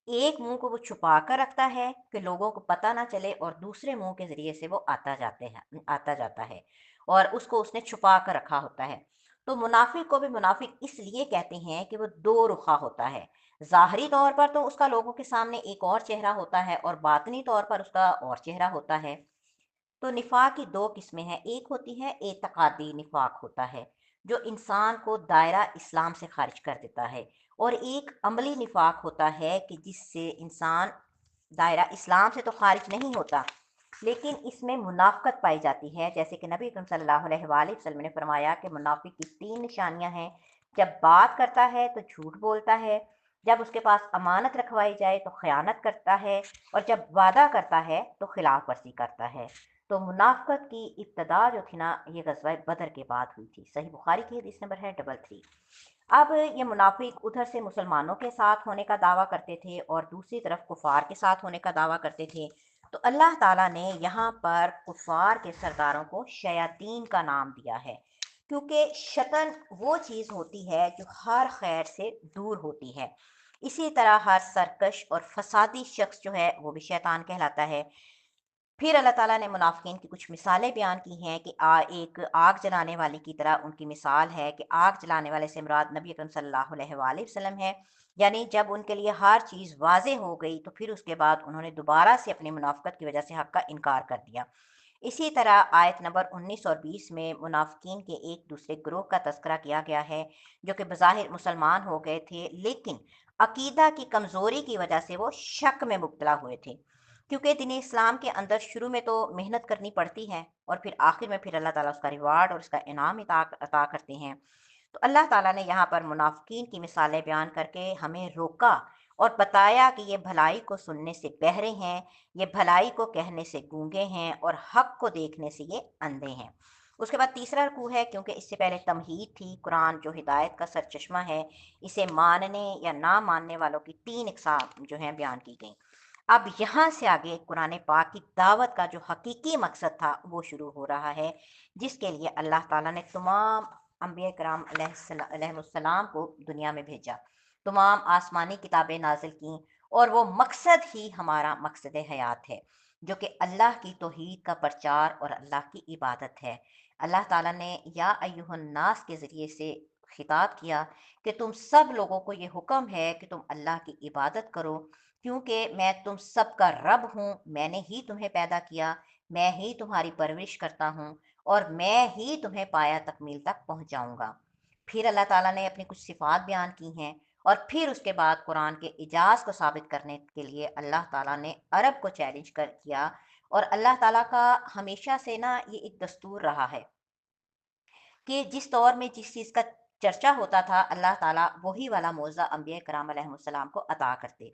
ایک منہ کو وہ چھپا کر رکھتا ہے کہ لوگوں کو پتہ نہ چلے، اور دوسرے منہ کے ذریعے سے وہ آتا جاتا ہے، اور اس نے چھپا کر رکھا ہوتا ہے۔ تو منافق کو بھی منافق اس لیے کہتے ہیں کہ وہ 2 رخا ہوتا ہے۔ ظاہری طور پر تو اس کا لوگوں کے سامنے ایک اور چہرہ ہوتا ہے، اور باطنی طور پر اس کا اور چہرہ ہوتا ہے۔ تو نفاق کی 2 قسمیں ہیں۔ ایک ہوتی ہے اعتقادی نفاق ہوتا ہے جو انسان کو دائرہ اسلام سے خارج کر دیتا ہے، اور ایک عملی نفاق ہوتا ہے کہ جس سے انسان دائرہ اسلام سے تو خارج نہیں ہوتا لیکن اس میں منافقت پائی جاتی ہے، جیسے کہ نبی اکرم صلی اللہ علیہ وآلہ وسلم نے فرمایا کہ منافق کی 3 نشانیاں ہیں: جب بات کرتا ہے تو جھوٹ بولتا ہے، جب اس کے پاس امانت رکھوائی جائے تو خیانت کرتا ہے، اور جب وعدہ کرتا ہے تو خلاف ورزی کرتا ہے۔ تو منافقت کی ابتدا جو تھی نا، یہ غزوہ بدر کے بعد ہوئی تھی۔ صحیح بخاری کی حدیث نمبر ہے 33۔ اب یہ منافق ادھر سے مسلمانوں کے ساتھ ہونے کا دعویٰ کرتے تھے اور دوسری طرف کفار کے ساتھ ہونے کا دعویٰ کرتے تھے۔ تو اللہ تعالیٰ نے یہاں پر کفار کے سرداروں کو شیاطین کا نام دیا ہے، کیونکہ شیطان وہ چیز ہوتی ہے جو ہر خیر سے دور ہوتی ہے۔ اسی طرح ہر سرکش اور فسادی شخص جو ہے وہ بھی شیطان کہلاتا ہے۔ پھر اللہ تعالیٰ نے منافقین کی کچھ مثالیں بیان کی ہیں کہ ایک آگ جلانے والے کی طرح ان کی مثال ہے، کہ آگ جلانے والے سے مراد نبی اکرم صلی اللہ علیہ وآلہ وسلم ہے۔ یعنی جب ان کے لیے ہر چیز واضح ہو گئی تو پھر اس کے بعد انہوں نے دوبارہ سے اپنی منافقت کی وجہ سے حق کا انکار کر دیا۔ اسی طرح آیت نمبر 19 اور 20 میں منافقین کے ایک دوسرے گروہ کا تذکرہ کیا گیا ہے جو کہ بظاہر مسلمان ہو گئے تھے لیکن عقیدہ کی کمزوری کی وجہ سے وہ شک میں مبتلا ہوئے تھے، کیونکہ دین اسلام کے اندر شروع میں تو محنت کرنی پڑتی ہے، اور پھر آخر میں پھر اللہ تعالیٰ اس کا ریوارڈ اور اس کا انعام عطا کرتے ہیں۔ تو اللہ تعالیٰ نے یہاں پر منافقین کی مثالیں بیان کر کے ہمیں روکا اور بتایا کہ یہ بھلائی کو سننے سے بہرے ہیں، یہ بھلائی کو کہنے سے گونگے ہیں، اور حق کو دیکھنے سے یہ اندھے ہیں۔ اس کے بعد تیسرا رکوع ہے، کیونکہ اس سے پہلے تمہید تھی۔ قرآن جو ہدایت کا سرچشمہ ہے، اسے ماننے یا نہ ماننے والوں کی 3 اقسام جو ہیں بیان کی گئیں۔ اب یہاں سے آگے قرآن پاک کی دعوت کا جو حقیقی مقصد تھا وہ شروع ہو رہا ہے، جس کے لیے اللہ تعالیٰ نے تمام انبیاء کرام علیہ السلام کو دنیا میں بھیجا، تمام آسمانی کتابیں نازل کیں، اور وہ مقصد ہی ہمارا مقصد حیات ہے جو کہ اللہ کی توحید کا پرچار اور اللہ کی عبادت ہے۔ اللہ تعالیٰ نے یا ایہا الناس کے ذریعے سے خطاب کیا کہ تم سب لوگوں کو یہ حکم ہے کہ تم اللہ کی عبادت کرو، کیونکہ میں تم سب کا رب ہوں، میں نے ہی تمہیں پیدا کیا، میں ہی تمہاری پرورش کرتا ہوں، اور میں ہی تمہیں پایا تکمیل تک پہنچاؤں گا۔ پھر اللہ تعالیٰ نے اپنی کچھ صفات بیان کی ہیں، اور پھر اس کے بعد قرآن کے اعجاز کو ثابت کرنے کے لیے اللہ تعالیٰ نے عرب کو چیلنج کیا، اور اللہ تعالیٰ کا ہمیشہ سے نا یہ ایک دستور رہا ہے کہ جس دور میں جس چیز کا چرچا ہوتا تھا، اللہ تعالیٰ وہی والا معجزہ انبیاء کرام علیہ السلام کو عطا کرتے،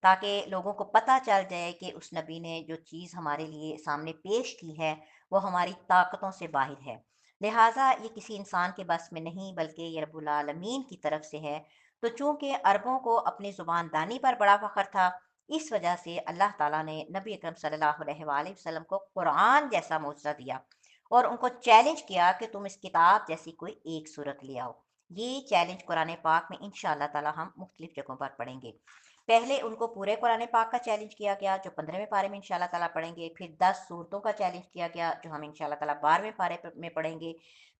تاکہ لوگوں کو پتہ چل جائے کہ اس نبی نے جو چیز ہمارے لیے سامنے پیش کی ہے وہ ہماری طاقتوں سے باہر ہے، لہٰذا یہ کسی انسان کے بس میں نہیں بلکہ یہ رب العالمین کی طرف سے ہے۔ تو چونکہ عربوں کو اپنی زبان دانی پر بڑا فخر تھا، اس وجہ سے اللہ تعالیٰ نے نبی اکرم صلی اللہ علیہ وآلہ وسلم کو قرآن جیسا معجزہ دیا اور ان کو چیلنج کیا کہ تم اس کتاب جیسی کوئی ایک صورت لے آؤ۔ یہ چیلنج قرآن پاک میں انشاءاللہ تعالی ہم مختلف جگہوں پر پڑھیں گے۔ پہلے ان کو پورے قرآن پاک کا چیلنج کیا گیا جو 15ویں پارے میں انشاءاللہ تعالی پڑھیں گے، پھر 10 صورتوں کا چیلنج کیا گیا جو ہم انشاءاللہ تعالی 12ویں پارے میں پڑھیں گے،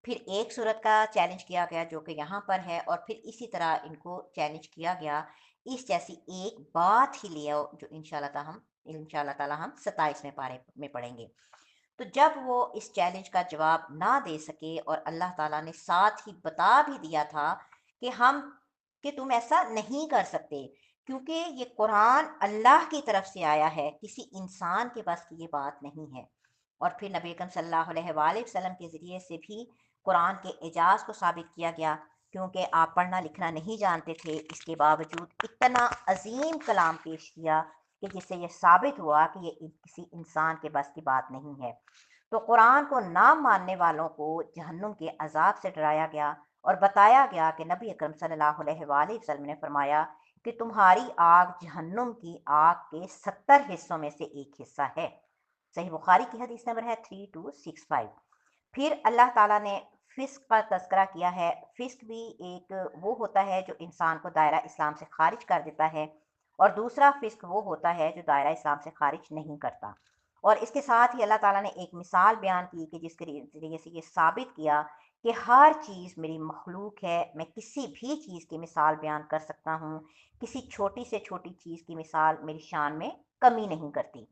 پھر ایک صورت کا چیلنج کیا گیا جو کہ یہاں پر ہے، اور پھر اسی طرح ان کو چیلنج کیا گیا اس جیسی ایک بات ہی لے آؤ جو انشاءاللہ تعالی ہم 27ویں پارے میں پڑھیں گے۔ تو جب وہ اس چیلنج کا جواب نہ دے سکے اور اللہ تعالیٰ نے ساتھ ہی بتا بھی دیا تھا کہ تم ایسا نہیں کر سکتے، کیونکہ یہ قرآن اللہ کی طرف سے آیا ہے، کسی انسان کے پاس کی یہ بات نہیں ہے۔ اور پھر نبی اکرم صلی اللہ علیہ وآلہ وسلم کے ذریعے سے بھی قرآن کے اعجاز کو ثابت کیا گیا، کیونکہ آپ پڑھنا لکھنا نہیں جانتے تھے، اس کے باوجود اتنا عظیم کلام پیش کیا کہ جس سے یہ ثابت ہوا کہ یہ کسی انسان کے بس کی بات نہیں ہے۔ تو قرآن کو نہ ماننے والوں کو جہنم کے عذاب سے ڈرایا گیا اور بتایا گیا کہ نبی اکرم صلی اللہ علیہ وآلہ وسلم نے فرمایا کہ تمہاری آگ جہنم کی آگ کے 70 حصوں میں سے ایک حصہ ہے۔ صحیح بخاری کی حدیث نمبر ہے 3265۔ پھر اللہ تعالیٰ نے فسق کا تذکرہ کیا ہے۔ فسق بھی ایک وہ ہوتا ہے جو انسان کو دائرہ اسلام سے خارج کر دیتا ہے، اور دوسرا فسق وہ ہوتا ہے جو دائرہ اسلام سے خارج نہیں کرتا۔ اور اس کے ساتھ ہی اللہ تعالیٰ نے ایک مثال بیان کی کہ جس کے ذریعے سے یہ ثابت کیا کہ ہر چیز میری مخلوق ہے، میں کسی بھی چیز کی مثال بیان کر سکتا ہوں، کسی چھوٹی سے چھوٹی چیز کی مثال میری شان میں کمی نہیں کرتی۔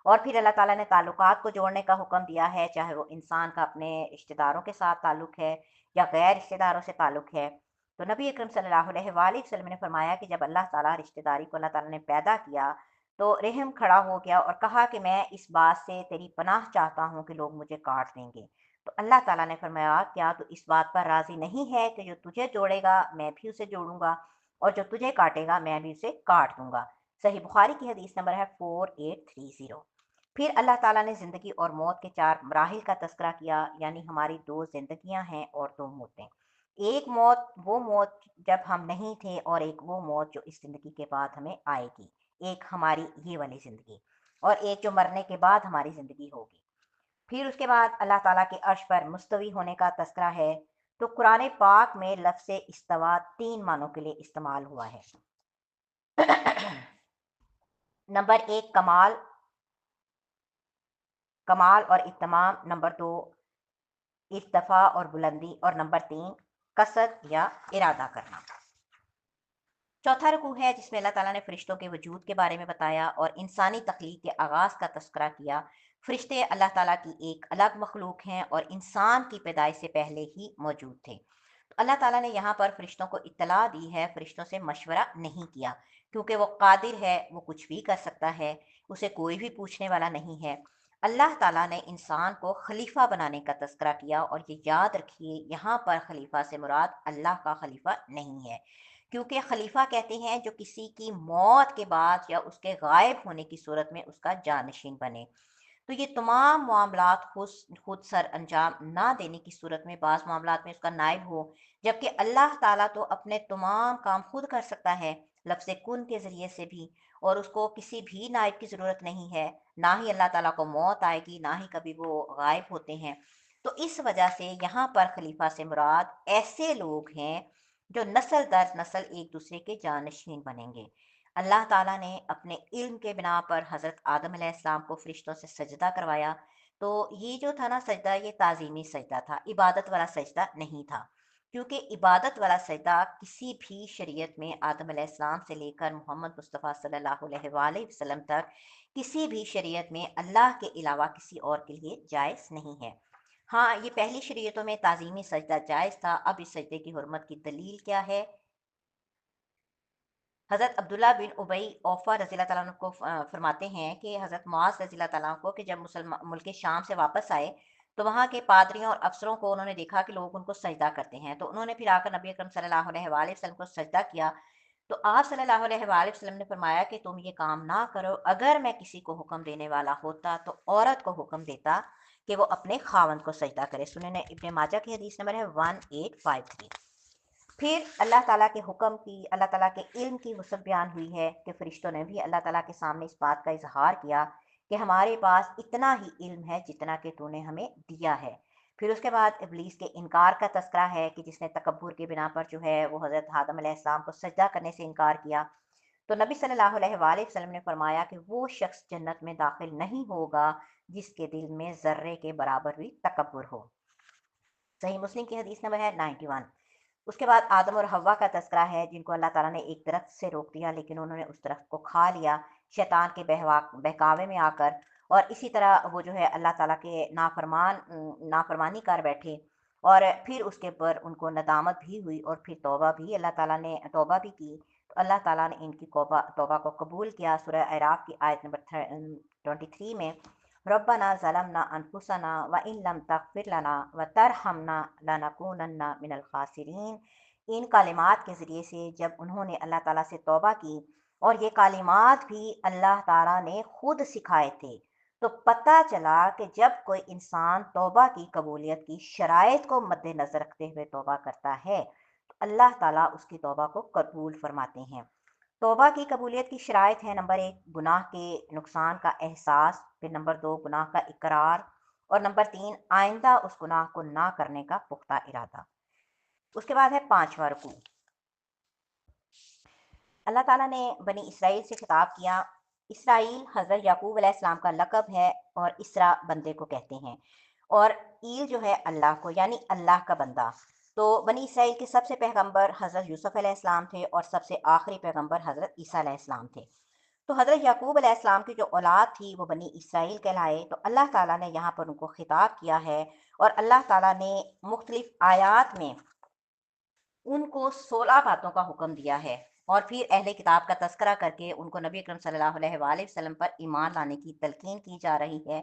اور پھر اللہ تعالیٰ نے تعلقات کو جوڑنے کا حکم دیا ہے، چاہے وہ انسان کا اپنے رشتہ داروں کے ساتھ تعلق ہے یا غیر رشتہ داروں سے تعلق ہے۔ تو نبی اکرم صلی اللہ علیہ وآلہ وسلم نے فرمایا کہ جب اللہ تعالیٰ رشتہ داری کو اللہ تعالیٰ نے پیدا کیا تو رحم کھڑا ہو گیا اور کہا کہ میں اس بات سے تیری پناہ چاہتا ہوں کہ لوگ مجھے کاٹ دیں گے۔ تو اللہ تعالیٰ نے فرمایا کیا تو اس بات پر راضی نہیں ہے کہ جو تجھے جوڑے گا میں بھی اسے جوڑوں گا، اور جو تجھے کاٹے گا میں بھی اسے کاٹ دوں گا۔ صحیح بخاری کی حدیث نمبر ہے 4830۔ پھر اللہ تعالیٰ نے زندگی اور موت کے 4 مراحل کا تذکرہ کیا، یعنی ہماری 2 زندگیاں ہیں اور 2 موتیں۔ ایک موت وہ موت جب ہم نہیں تھے، اور ایک وہ موت جو اس زندگی کے بعد ہمیں آئے گی، ایک ہماری یہ والی زندگی، اور ایک جو مرنے کے بعد ہماری زندگی ہوگی۔ پھر اس کے بعد اللہ تعالیٰ کے عرش پر مستوی ہونے کا تذکرہ ہے۔ تو قرآن پاک میں لفظ استوا 3 معنوں کے لیے استعمال ہوا ہے۔ نمبر 1 کمال اور اتمام، نمبر 2 ارتفاع اور بلندی، اور نمبر 3 قصد یا ارادہ کرنا۔ چوتھا رکوع ہے جس میں اللہ تعالیٰ نے فرشتوں کے وجود کے بارے میں بتایا اور انسانی تخلیق کے آغاز کا تذکرہ کیا۔ فرشتے اللہ تعالیٰ کی ایک الگ مخلوق ہیں اور انسان کی پیدائش سے پہلے ہی موجود تھے۔ تو اللہ تعالیٰ نے یہاں پر فرشتوں کو اطلاع دی ہے، فرشتوں سے مشورہ نہیں کیا، کیونکہ وہ قادر ہے، وہ کچھ بھی کر سکتا ہے، اسے کوئی بھی پوچھنے والا نہیں ہے۔ اللہ تعالیٰ نے انسان کو خلیفہ بنانے کا تذکرہ کیا، اور یہ یاد رکھیے یہاں پر خلیفہ سے مراد اللہ کا خلیفہ نہیں ہے، کیونکہ خلیفہ کہتے ہیں جو کسی کی موت کے بعد یا اس کے غائب ہونے کی صورت میں اس کا جانشین بنے۔ تو یہ تمام معاملات خود سر انجام نہ دینے کی صورت میں بعض معاملات میں اس کا نائب ہو، جبکہ اللہ تعالیٰ تو اپنے تمام کام خود کر سکتا ہے لفظ کن کے ذریعے سے بھی، اور اس کو کسی بھی نائب کی ضرورت نہیں ہے، نہ ہی اللہ تعالیٰ کو موت آئے گی، نہ ہی کبھی وہ غائب ہوتے ہیں۔ تو اس وجہ سے یہاں پر خلیفہ سے مراد ایسے لوگ ہیں جو نسل در نسل ایک دوسرے کے جانشین بنیں گے۔ اللہ تعالیٰ نے اپنے علم کے بنا پر حضرت آدم علیہ السلام کو فرشتوں سے سجدہ کروایا، تو یہ جو تھا نا سجدہ، یہ تعظیمی سجدہ تھا، عبادت والا سجدہ نہیں تھا، کیونکہ عبادت والا سجدہ کسی بھی شریعت میں آدم علیہ السلام سے لے کر محمد مصطفیٰ صلی اللہ علیہ وآلہ وسلم تک کسی بھی شریعت میں اللہ کے علاوہ کسی اور کے لیے جائز نہیں ہے۔ ہاں، یہ پہلی شریعتوں میں تعظیمی سجدہ جائز تھا، اب اس سجدے کی حرمت کی دلیل کیا ہے؟ حضرت عبداللہ بن ابی اوفا رضی اللہ تعالیٰ عنہ کو فرماتے ہیں کہ حضرت معاذ رضی اللہ تعالیٰ عنہ کو کہ جب مسلمان ملک شام سے واپس آئے تو वहाँ के पादरियों और अफ़सरों को उन्होंने देखा कि लोग उनको सजदा करते हैं, तो उन्होंने फिर आकर नबी अकरम सल्लल्लाहु अलैहि वसल्लम को सजदा किया। तो आप सल्लल्लाहु अलैहि वसल्लम ने फरमाया कि तुम ये काम ना करो, अगर मैं किसी को हुक्म देने वाला होता तो औरत को हुक्म देता कि वो अपने खावंद को सजदा करे। सुनन इब्न माजा की हदीस नंबर है 1853। फिर अल्लाह ताला के हुक्म की, अल्लाह ताला के इल्म की वसअत बयान हुई है कि फरिश्तों ने भी अल्लाह ताला के सामने इस बात का इजहार किया कि हमारे पास इतना ही इल्म है जितना कि तूने हमें दिया है। फिर उसके बाद इब्लीस के इनकार का तस्करा है कि जिसने तकब्बुर के बिना पर जो है वो हज़रत आदम अलैहिस्सलाम को सजदा करने से इनकार किया। तो नबी सल्लल्लाहु अलैहि वसल्लम ने फरमाया कि वो शख्स जन्नत में दाखिल नहीं होगा जिसके दिल में ज़र्रे के बराबर भी तकब्बुर हो। सही मुस्लिम की हदीस नंबर है 91। उसके बाद आदम और हव्वा का तस्करा है जिनको अल्लाह ताला ने एक दरख्त से रोक दिया लेकिन उन्होंने उस दरख्त को खा लिया शैतान के बहकावे में आकर। और इसी तरह वो जो है अल्लाह ताला के नाफरमानी कर बैठे और फिर उसके ऊपर उनको नदामत भी हुई और फिर तौबा भी अल्लाह ताला ने तौबा भी की। तो अल्लाह ताला ने इनकी तौबा को कबूल किया। सूरह अराफ की आयत नंबर 23 में रब्बना ज़लमना अनफुसना व इन लम तग़फिर लना व तरहमना लनकूनन्ना मिनल खासिरीन। इन कालिमात के ज़रिए से जब उन्होंने अल्लाह ताला से तौबा की और ये कालिमात भी अल्लाह ताला ने खुद सिखाए थे, तो पता चला कि जब कोई इंसान तौबा की कबूलियत की शराइत को मद्देनज़र रखते हुए तौबा करता है तो अल्लाह ताला उसकी तौबा को कबूल फरमाते हैं। तौबा की कबूलियत की शराइत है नंबर 1 गुनाह के नुकसान का एहसास, फिर नंबर 2 गुनाह का इकरार और नंबर 3 आइंदा उस गुनाह को ना करने का पुख्ता इरादा। उसके बाद है पांचवा रुकू। अल्लाह ताला ने बनी इसराइल से खिताब किया। इसराइल हज़रत याकूब अलैहिस्सलाम का लक़ब है और इसरा बंदे को कहते हैं और ईल जो है अल्लाह को यानी अल्लाह का बंदा। तो बनी इसराइल के सबसे पैगंबर हज़रत यूसुफ अलैहिस्सलाम थे और सबसे आखिरी पैगंबर हज़रत ईसा अलैहिस्सलाम थे। तो हज़रत याकूब अलैहिस्सलाम की जो औलाद थी वो बनी इसराइल कहलाए। तो अल्लाह ताला ने यहाँ पर उनको खिताब किया है और अल्लाह ताला ने मुख्तलिफ आयात में उनको 16 बातों का हुक्म दिया है और फिर अहले किताब का तज़किरा करके उनको नबी अकरम सल्लल्लाहु अलैहि वसल्लम पर ईमान लाने की तलकीन की जा रही है।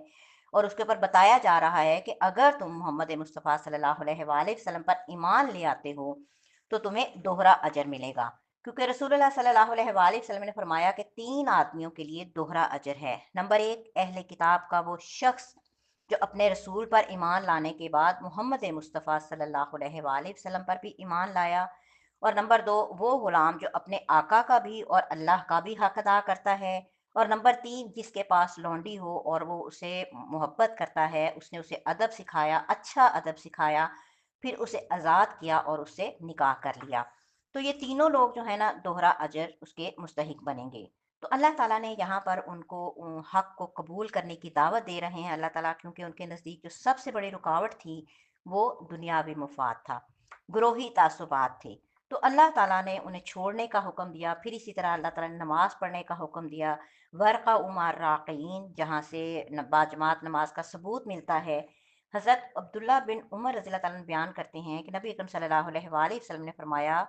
और उसके ऊपर बताया जा रहा है कि अगर तुम मोहम्मद मुस्तफ़ा सल्लल्लाहु अलैहि वसल्लम पर ईमान ले आते हो तो तुम्हें दोहरा अजर मिलेगा। क्योंकि रसूलुल्लाह सल्लल्लाहु अलैहि वसल्लम ने फरमाया कि 3 आदमियों के लिए दोहरा अजर है। नंबर 1 अहले किताब का वो शख्स जो अपने रसूल पर ईमान लाने के बाद मोहम्मद मुस्तफ़ा सल्लल्लाहु अलैहि वसल्लम पर भी ईमान लाया। और नंबर 2 वो ग़ुलाम जो अपने आका का भी और अल्लाह का भी हक अदा करता है। और नंबर 3 जिसके पास लौंडी हो और वो उसे मोहब्बत करता है, उसने उसे अदब सिखाया, अच्छा अदब सिखाया, फिर उसे आज़ाद किया और उससे निकाह कर लिया। तो ये तीनों लोग जो है ना दोहरा अजर उसके मुस्तहिक बनेंगे। तो अल्लाह ताला ने यहाँ पर उनको हक़ को कबूल करने की दावत दे रहे हैं अल्लाह ताला, क्योंकि उनके नज़दीक जो सबसे बड़ी रुकावट थी वो दुनियावी मुफाद था, ग्रोही तासुबात थे। तो अल्लाह ताला ने उन्हें छोड़ने का हुक्म दिया। फिर इसी तरह अल्लाह ताला ने नमाज़ पढ़ने का हुक्म दिया, वरक़ा उमार राक़ीन, जहाँ से बाजमात नमाज का सबूत मिलता है। हज़रत अब्दुल्ला बिन उमर रज़ी अल्लाह ताला अन्हु बयान करते हैं कि नबी अकरम सल्लल्लाहु अलैहि वसल्लम ने फरमाया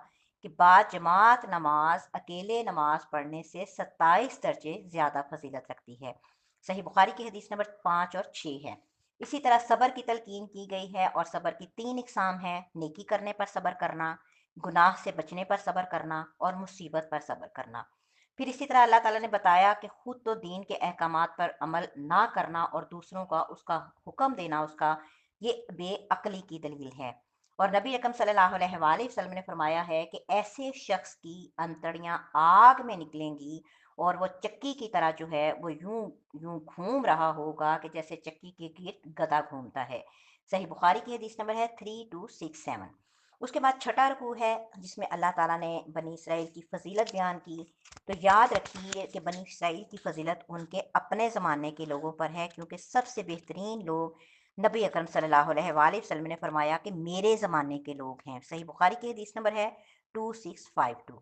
कि बाजमात नमाज अकेले नमाज पढ़ने से 27 दर्जे ज़्यादा फजीलत रखती है। सही बुखारी की हदीस नंबर 5 और 6 है। इसी तरह सब्र की तलकीन की गई है और सब्र की 3 इकसाम है, नेकी करने पर सब्र करना, गुनाह से बचने पर सब्र करना और मुसीबत पर सब्र करना। फिर इसी तरह अल्लाह ताला ने बताया कि खुद तो दीन के अहकामात पर अमल ना करना और दूसरों का उसका हुक्म देना उसका, ये बेअक्ली की दलील है। और नबी अकरम सल्लल्लाहु अलैहि वसल्लम ने फरमाया है कि ऐसे शख्स की अंतड़ियां आग में निकलेंगी और वो चक्की की तरह जो है वो यूं यूं घूम रहा होगा कि जैसे चक्की के गिर्द गधा घूमता है। सही बुखारी की हदीस नंबर है 3267। उसके बाद छठा रुकू है जिसमें अल्लाह ताला ने बनी इसराइल की फजीलत बयान की। तो याद रखिए कि बनी इसराइल की फजीलत उनके अपने ज़माने के लोगों पर है, क्योंकि सबसे बेहतरीन लोग नबी अकरम सल्लल्लाहु अलैहि वसल्लम ने फरमाया कि मेरे ज़माने के लोग हैं। सही बुखारी की हदीस नंबर है 2652।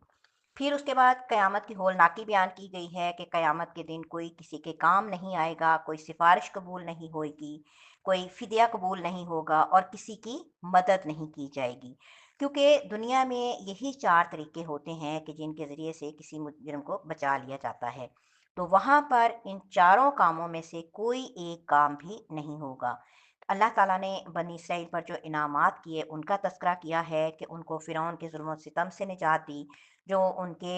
फिर उसके बाद क़यामत की होलनाकी बयान की गई है कि क़यामत के दिन कोई किसी के काम नहीं आएगा, कोई सिफारिश कबूल नहीं होगी, कोई फ़िदिया कबूल नहीं होगा और किसी की मदद नहीं की जाएगी। क्योंकि दुनिया में यही 4 तरीके होते हैं कि जिनके ज़रिए से किसी मुजरिम को बचा लिया जाता है। तो वहाँ पर इन चारों कामों में से कोई एक काम भी नहीं होगा। अल्लाह ताला ने बनी इसराइल पर जो इनामात किए उनका तज़किरा किया है कि उनको फ़िरौन के ज़ुल्म और सितम से निजात दी, जो उनके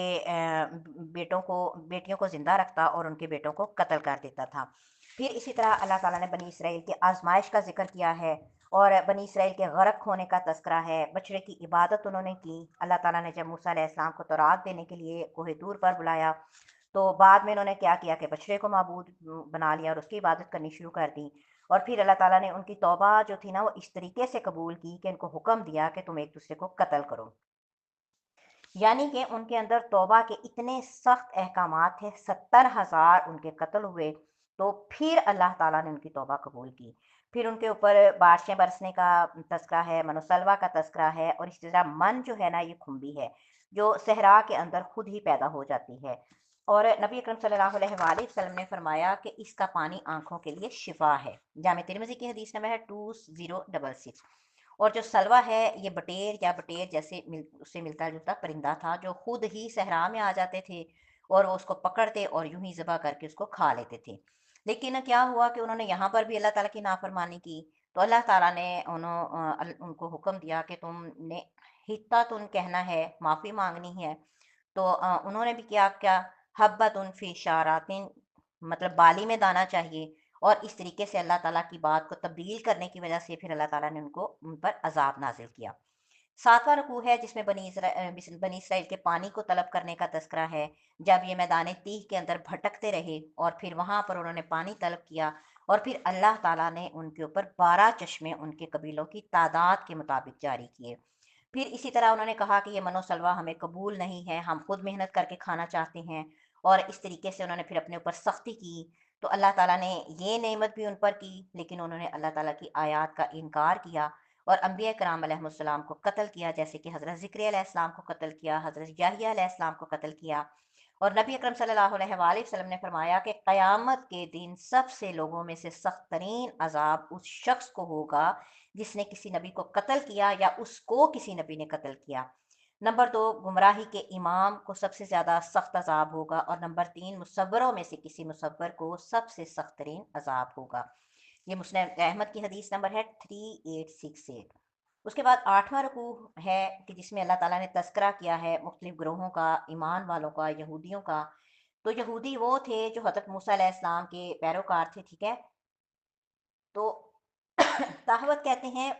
बेटियों को ज़िंदा रखता और उनके बेटों को कत्ल कर देता था। फिर इसी तरह अल्लाह ताला ने बनी इसराइल की आज़माइश का ज़िक्र किया है और बनी इसराइल के गरक होने का तज़किरा है। बछड़े की इबादत उन्होंने की। अल्लाह ताला ने जब मूसा अलैहिस्सलाम को तौरात देने के लिए कोहे तूर पर बुलाया, तो बाद में उन्होंने क्या किया कि बछड़े को माबूद बना लिया और उसकी इबादत करनी शुरू कर दी। और फिर अल्लाह ताला ने उनकी तौबा जो थी ना वो इस तरीके से कबूल की कि इनको हुक्म दिया कि तुम एक दूसरे को कत्ल करो। यानी कि उनके अंदर तौबा के इतने सख्त अहकामात थे, 70,000 उनके कत्ल हुए। तो फिर अल्लाह ताला ने उनकी तौबा कबूल की। फिर उनके ऊपर बारिशें बरसने का तस्करा है, मनोसलवा का तस्करा है और इसी तरह मन जो है ना ये खुम्बी है, जो सहरा के अंदर खुद ही पैदा हो जाती है। और नबी अकरम सल्लल्लाहु अलैहि वसल्लम ने फरमाया कि इसका पानी आंखों के लिए शिफा है। जामे तिर्मिज़ी की हदीस नंबर है 2066। और जो सलवा है ये बटेर या बटेर जैसे उससे मिलता जुलता परिंदा था, जो खुद ही सहरा में आ जाते थे और वो उसको पकड़ते और यूं ही ज़बह करके उसको खा लेते थे। लेकिन क्या हुआ कि उन्होंने यहाँ पर भी अल्लाह ताला की नाफरमानी की, तो अल्लाह ताला ने उनको हुक्म दिया कि तुमने हित्तातुन कहना है, माफ़ी मांगनी है। तो उन्होंने भी क्या क्या, हब्बतुन फी शारातिन, मतलब बाली में दाना चाहिए। और इस तरीके से अल्लाह ताला की बात को तब्दील करने की वजह से फिर अल्लाह ताला ने उन पर अज़ाब नाज़िल किया। 7वां रुकू है जिसमें बनी इसराइल के पानी को तलब करने का तज़किरा है। जब ये मैदान तीह के अंदर भटकते रहे और फिर वहाँ पर उन्होंने पानी तलब किया और फिर अल्लाह ताला ने उनके ऊपर 12 चश्मे उनके कबीलों की तादाद के मुताबिक जारी किए। फिर इसी तरह उन्होंने कहा कि ये मनोसलवा हमें कबूल नहीं है, हम खुद मेहनत करके खाना चाहते हैं। और इस तरीके से उन्होंने फिर अपने ऊपर सख्ती की। तो अल्लाह ताला ने ये नेमत भी उन पर की, लेकिन उन्होंने अल्लाह ताला की आयात का इनकार किया और अम्बिया कराम अलैहिस्सलाम को कत्ल किया, जैसे कि हज़रत ज़िक्रिया अलैहिस्सलाम को कत्ल किया, हज़रत याहिया अलैहिस्सलाम को कत्ल किया। और नबी अकरम सल्लल्लाहु अलैहि वसल्लम ने फरमाया कि क़यामत के दिन सबसे लोगों में से सख्त तरीन अज़ाब उस शख्स को होगा जिसने किसी नबी को कत्ल किया या उसको किसी नबी ने कत्ल किया। नंबर 2, गुमराही के इमाम को सबसे ज़्यादा सख्त अज़ाब होगा और नंबर 3, मुसव्वरों में से किसी मुसव्वर को सबसे सख्त तरीन अज़ाब होगा। ये मुस्लिम अहमद की हदीस नंबर है 3868। उसके बाद 8वां रुकू है कि जिसमें अल्लाह ताला ने तज़किरा किया है मुख्तलिफ ग्रोहों का, ईमान वालों का, यहूदियों का। तो यहूदी वो थे जो हज़रत मूसा अलैहिस्सलाम के पैरोकार थे, ठीक है? तो ताहवत कहते हैं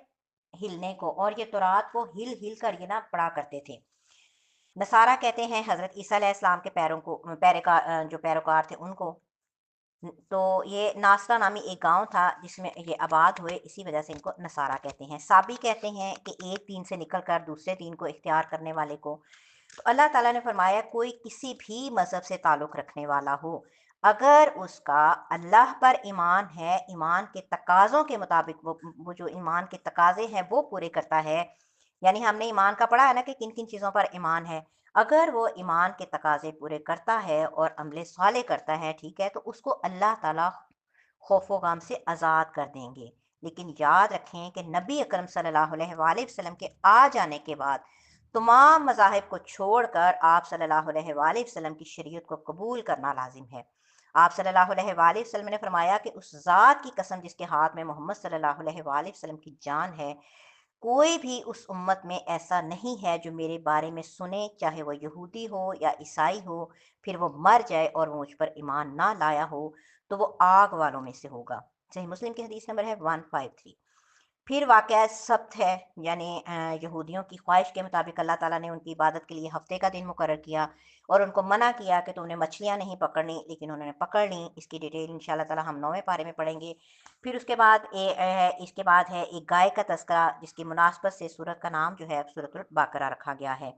हिलने को, और ये तौरात को हिल हिल कर ये ना पढ़ा करते थे। नसारा कहते हैं हज़रत ईसा अलैहिस्सलाम के जो पैरोकार थे उनको। तो ये नासरा नामी एक गांव था जिसमें ये आबाद हुए, इसी वजह से इनको नसारा कहते हैं। साबी कहते हैं कि एक दीन से निकलकर दूसरे दीन को इख्तियार करने वाले को। तो अल्लाह ताला ने फरमाया कोई किसी भी मज़हब से ताल्लुक़ रखने वाला हो, अगर उसका अल्लाह पर ईमान है, ईमान के तकाज़ों के मुताबिक वो जो ईमान के तकाज़े हैं वो पूरे करता है, यानी हमने ईमान का पढ़ा है ना कि किन-किन चीज़ों पर ईमान है। अगर वो ईमान के तकाज़े पूरे करता है और अमले साले करता है, ठीक है, तो उसको अल्लाह ताला खौफ़ो गम से आज़ाद कर देंगे। लेकिन याद रखें कि नबी अकरम सल्लल्लाहु अलैहि वसल्लम के आ जाने के बाद तमाम मज़ाहिब को छोड़कर आप सल्लल्लाहु अलैहि वसल्लम की शरीयत को कबूल करना लाज़िम है। आप सल्लल्लाहु अलैहि वसल्लम ने फरमाया कि उस ज़ात की कसम जिसके हाथ में मोहम्मद सल्लल्लाहु अलैहि वसल्लम की जान है, कोई भी उस उम्मत में ऐसा नहीं है जो मेरे बारे में सुने, चाहे वो यहूदी हो या ईसाई हो, फिर वो मर जाए और वो मुझ पर ईमान ना लाया हो, तो वो आग वालों में से होगा। सही मुस्लिम की हदीस नंबर है 153। फिर वाक़या सब्त है, यानी यहूदियों की ख्वाहिश के मुताबिक अल्लाह ताला ने उनकी इबादत के लिए हफ़्ते का दिन मुकर्रर किया और उनको मना किया कि तुमने मछलियाँ नहीं पकड़नी, लेकिन उन्होंने पकड़ लीं। इसकी डिटेल इंशाअल्लाह ताला हम 9वें पारे में पढ़ेंगे। फिर इसके बाद है एक गाय का तज़किरा, जिसकी मुनासबत से सूरत का नाम जो है सूरतुल बकरा रखा गया है।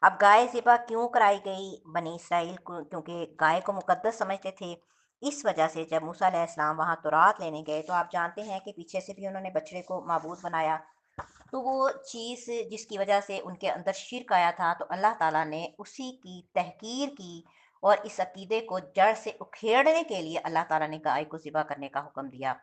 अब गाय ज़िबह क्यों कराई गई बनी इसराइल को? क्योंकि गाय को मुक़द्दस समझते थे। इस वजह से जब मूसा अलैहिस्सलाम वहाँ तौरात लेने गए, तो आप जानते हैं कि पीछे से भी उन्होंने बछड़े को माबूद बनाया। तो वो चीज़ जिसकी वजह से उनके अंदर शिर्क आया था, तो अल्लाह ताला ने उसी की तहकीर की और इस अकीदे को जड़ से उखेड़ने के लिए अल्लाह ताला ने गाय को ज़िबह करने का हुक्म दिया।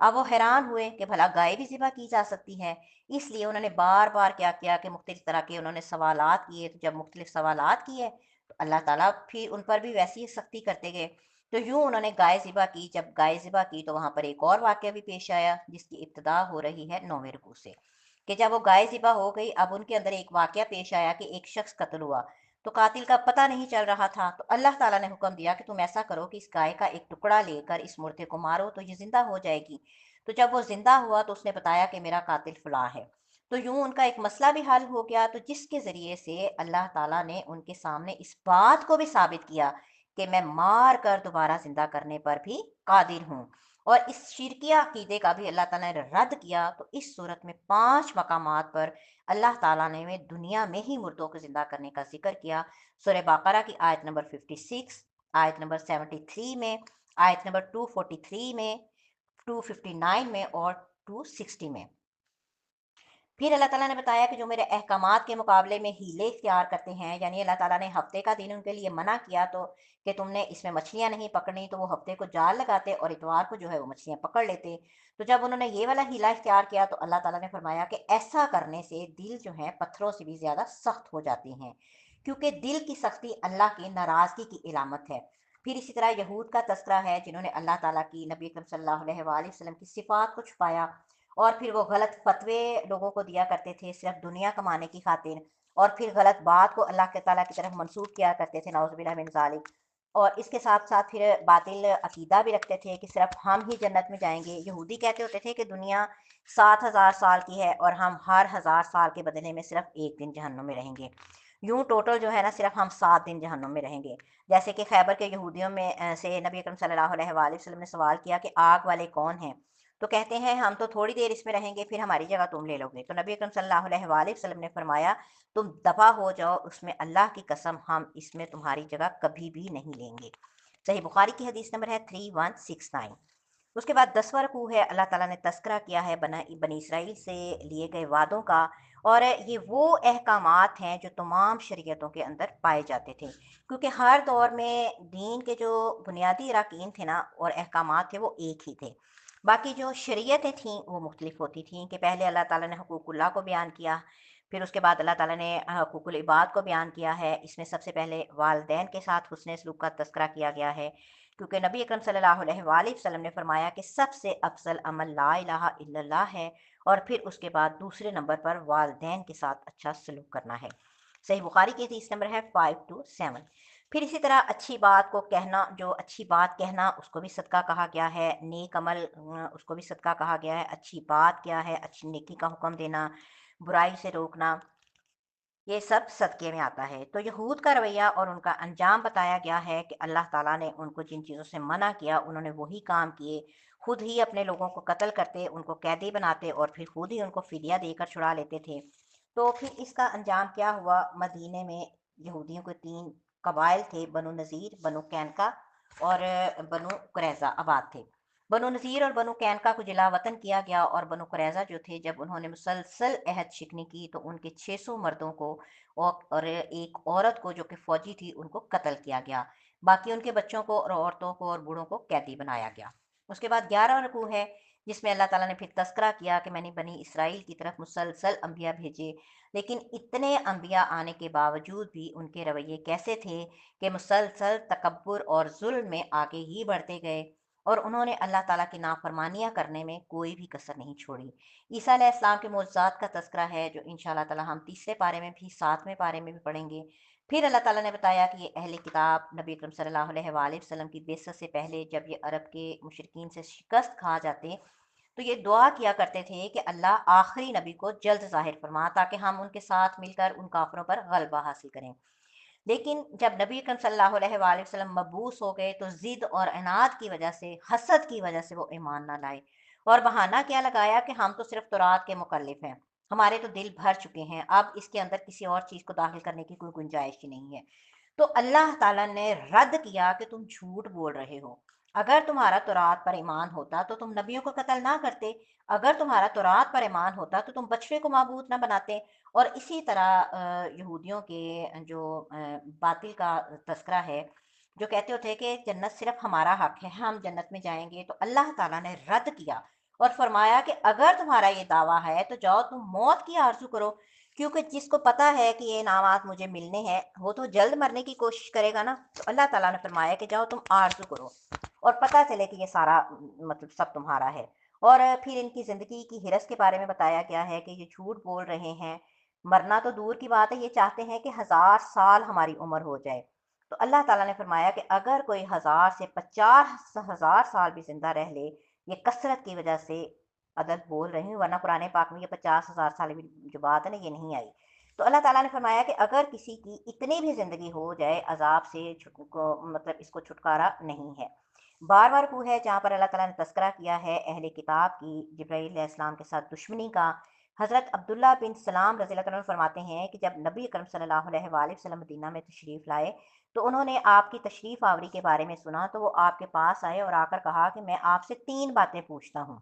अब वो हैरान हुए कि भला गाय भी ज़िबह की जा सकती है। इसलिए उन्होंने बार-बार क्या किया कि मुख्तलिफ तरह के उन्होंने सवालात किए। तो जब मुख्तलिफ सवालात किए, तो अल्लाह ताला फिर उन पर भी वैसी ही सख्ती करते गए। تو یوں انہوں نے گائے ذبح کی، جب گائے ذبح کی تو وہاں پر ایک اور واقعہ بھی پیش آیا جس کی ابتدا ہو رہی ہے 9ویں رکوع سے، کہ جب وہ گائے ذبح ہو گئی، اب ان کے اندر ایک واقعہ پیش آیا کہ ایک شخص قتل ہوا، تو قاتل کا پتہ نہیں چل رہا تھا، تو اللہ تعالیٰ نے حکم دیا کہ تم ایسا کرو کہ اس گائے کا ایک ٹکڑا لے کر اس مردے کو مارو تو یہ زندہ ہو جائے گی۔ تو جب وہ زندہ ہوا تو اس نے بتایا کہ میرا قاتل فلاں ہے، تو یوں ان کا ایک مسئلہ بھی حل ہو گیا، تو جس کے ذریعے سے اللہ تعالیٰ نے ان کے سامنے اس بات کو بھی ثابت کیا کہ میں مار کر دوبارہ زندہ کرنے پر بھی قادر ہوں، اور اس شرکیہ عقیدے کا بھی اللہ تعالیٰ نے رد کیا۔ تو اس صورت میں 5 مقامات پر اللہ تعالیٰ نے دنیا میں ہی مردوں کو زندہ کرنے کا ذکر کیا۔ سورہ بقرہ کی آیت نمبر 56، آیت نمبر 73 میں، آیت نمبر 243 میں، 259 میں اور 260 میں۔ پھر اللہ تعالیٰ نے بتایا کہ جو میرے احکامات کے مقابلے میں ہیلے اختیار کرتے ہیں، یعنی اللہ تعالیٰ نے ہفتے کا دن ان کے لیے منع کیا تو کہ تم نے اس میں مچھلیاں نہیں پکڑنی، تو وہ ہفتے کو جال لگاتے اور اتوار کو جو ہے وہ مچھلیاں پکڑ لیتے۔ تو جب انہوں نے یہ والا ہیلا اختیار کیا تو اللہ تعالیٰ نے فرمایا کہ ایسا کرنے سے دل جو ہے پتھروں سے بھی زیادہ سخت ہو جاتی ہیں، کیونکہ دل کی سختی اللہ کی ناراضگی کی علامت ہے۔ پھر اسی طرح یہود کا تذکرہ ہے جنہوں نے اللہ تعالیٰ کی، نبی اکرم صلی اللہ علیہ وآلہ وسلم کی صفات کو چھپایا، اور پھر وہ غلط فتوے لوگوں کو دیا کرتے تھے صرف دنیا کمانے کی خاطر، اور پھر غلط بات کو اللہ کے تعالیٰ کی طرف منسوخ کیا کرتے تھے، نعوذ باللہ من ذالک، اور اس کے ساتھ ساتھ پھر باطل عقیدہ بھی رکھتے تھے کہ صرف ہم ہی جنت میں جائیں گے۔ یہودی کہتے ہوتے تھے کہ دنیا 7,000 سال کی ہے اور ہم ہر 1,000 سال کے بدلے میں صرف ایک دن جہنم میں رہیں گے، یوں ٹوٹل جو ہے نا صرف ہم 7 دن جہنم میں رہیں گے۔ جیسے کہ خیبر کے یہودیوں میں سے نبی اکرم صلی اللہ علیہ وآلہ وسلم نے سوال کیا کہ آگ والے کون ہیں، تو کہتے ہیں ہم تو تھوڑی دیر اس میں رہیں گے پھر ہماری جگہ تم لے لو گے، تو نبی اکرم صلی اللہ علیہ وآلہ وسلم نے فرمایا تم دفع ہو جاؤ اس میں، اللہ کی قسم ہم اس میں تمہاری جگہ کبھی بھی نہیں لیں گے۔ صحیح بخاری کی حدیث نمبر ہے 3169۔ اس کے بعد 10واں رکوع ہے، اللہ تعالیٰ نے تذکرہ کیا ہے بنی اسرائیل سے لیے گئے وعدوں کا، اور یہ وہ احکامات ہیں جو تمام شریعتوں کے اندر پائے جاتے تھے، کیونکہ ہر دور میں دین کے جو بنیادی اراکین تھے نا اور احکامات تھے وہ ایک ہی تھے، باقی جو شریعتیں تھیں وہ مختلف ہوتی تھیں، کہ پہلے اللہ تعالیٰ نے حقوق اللہ کو بیان کیا، پھر اس کے بعد اللہ تعالیٰ نے حقوق العباد کو بیان کیا ہے۔ اس میں سب سے پہلے والدین کے ساتھ حسن سلوک کا تذکرہ کیا گیا ہے، کیونکہ نبی اکرم صلی اللہ علیہ وآلہ وسلم نے فرمایا کہ سب سے افضل عمل لا الہ الا اللہ ہے، اور پھر اس کے بعد دوسرے نمبر پر والدین کے ساتھ اچھا سلوک کرنا ہے۔ صحیح بخاری کی حدیث نمبر ہے 527۔ پھر اسی طرح اچھی بات کو کہنا، جو اچھی بات کہنا اس کو بھی صدقہ کہا گیا ہے، نیک عمل اس کو بھی صدقہ کہا گیا ہے۔ اچھی بات کیا ہے؟ اچھی نیکی کا حکم دینا، برائی سے روکنا، یہ سب صدقے میں آتا ہے۔ تو یہود کا رویہ اور ان کا انجام بتایا گیا ہے کہ اللہ تعالیٰ نے ان کو جن چیزوں سے منع کیا انہوں نے وہی کام کیے، خود ہی اپنے لوگوں کو قتل کرتے، ان کو قیدی بناتے اور پھر خود ہی ان کو فدیہ دے کر چھڑا لیتے تھے۔ تو پھر اس کا انجام کیا ہوا؟ مدینے میں یہودیوں کے 3 قبائل تھے، بنو نذیر، بنو قینقاع اور بنو قریظہ آباد تھے۔ بنو نذیر اور بنو قینقاع کو جلا وطن کیا گیا، اور بنو قریظہ جو تھے جب انہوں نے مسلسل عہد شکنی کی تو ان کے 600 مردوں کو اور ایک عورت کو جو کہ فوجی تھی ان کو قتل کیا گیا، باقی ان کے بچوں کو اور عورتوں کو اور بوڑھوں کو قیدی بنایا گیا۔ اس کے بعد 11واں رکوع ہے جس میں اللہ تعالیٰ نے پھر تذکرہ کیا کہ میں نے بنی اسرائیل کی طرف مسلسل انبیاء بھیجے، لیکن اتنے انبیاء آنے کے باوجود بھی ان کے رویے کیسے تھے کہ مسلسل تکبر اور ظلم میں آگے ہی بڑھتے گئے، اور انہوں نے اللہ تعالیٰ کی نافرمانیاں کرنے میں کوئی بھی کسر نہیں چھوڑی۔ عیسیٰ علیہ السلام کے معجزات کا تذکرہ ہے جو انشاءاللہ تعالیٰ ہم تیسرے پارے میں بھی 7ویں پارے میں بھی پڑھیں گے۔ پھر اللہ تعالیٰ نے بتایا کہ یہ اہل کتاب نبی اکرم صلی اللہ علیہ وآلہ وسلم کی بعثت سے پہلے جب یہ عرب کے مشرکین سے شکست کھا جاتے تو یہ دعا کیا کرتے تھے کہ اللہ آخری نبی کو جلد ظاہر فرما تاکہ ہم ان کے ساتھ مل کر ان کافروں پر غلبہ حاصل کریں۔ لیکن جب نبی اکرم صلی اللہ علیہ وآلہ وسلم مبعوث ہو گئے تو ضد اور عناد کی وجہ سے، حسد کی وجہ سے وہ ایمان نہ لائے، اور بہانہ کیا لگایا کہ ہم تو صرف تورات کے مکلف ہیں، ہمارے تو دل بھر چکے ہیں، اب اس کے اندر کسی اور چیز کو داخل کرنے کی کوئی گنجائش ہی نہیں ہے۔ تو اللہ تعالیٰ نے رد کیا کہ تم جھوٹ بول رہے ہو، اگر تمہارا تورات پر ایمان ہوتا تو تم نبیوں کو قتل نہ کرتے، اگر تمہارا تورات پر ایمان ہوتا تو تم بچڑے کو معبود نہ بناتے۔ اور اسی طرح یہودیوں کے جو باطل کا تذکرہ ہے، جو کہتے ہوتے ہیں کہ جنت صرف ہمارا حق ہے، ہم جنت میں جائیں گے، تو اللہ تعالیٰ نے رد کیا اور فرمایا کہ اگر تمہارا یہ دعویٰ ہے تو جاؤ تم موت کی آرزو کرو، کیونکہ جس کو پتہ ہے کہ یہ انعامات مجھے ملنے ہیں وہ تو جلد مرنے کی کوشش کرے گا نا۔ تو اللہ تعالیٰ نے فرمایا کہ جاؤ تم آرزو کرو اور پتہ چلے کہ یہ سارا مطلب سب تمہارا ہے۔ اور پھر ان کی زندگی کی ہرس کے بارے میں بتایا گیا ہے کہ یہ جھوٹ بول رہے ہیں، مرنا تو دور کی بات ہے، یہ چاہتے ہیں کہ 1000 سال ہماری عمر ہو جائے۔ تو اللہ تعالیٰ نے فرمایا کہ اگر کوئی 1000 سے 50,000 سال بھی زندہ رہ لے، یہ کثرت کی وجہ سے عدد بول رہی ہوں، ورنہ قرآن پاک میں یہ 50,000 سال جو بات ہے نا یہ نہیں آئی۔ تو اللہ تعالیٰ نے فرمایا کہ اگر کسی کی اتنی بھی زندگی ہو جائے، عذاب سے مطلب اس کو چھٹکارا نہیں ہے۔ بار بار کو ہے جہاں پر اللہ تعالیٰ نے تذکرہ کیا ہے اہل کتاب کی جبرائیل علیہ السلام کے ساتھ دشمنی کا۔ حضرت عبداللہ بن سلام رضی اللہ عنہ فرماتے ہیں کہ جب نبی اکرم صلی اللہ علیہ وآلہ وسلم مدینہ میں تشریف لائے تو انہوں نے آپ کی تشریف آوری کے بارے میں سنا، تو وہ آپ کے پاس آئے اور آ کر کہا کہ میں آپ سے 3 باتیں پوچھتا ہوں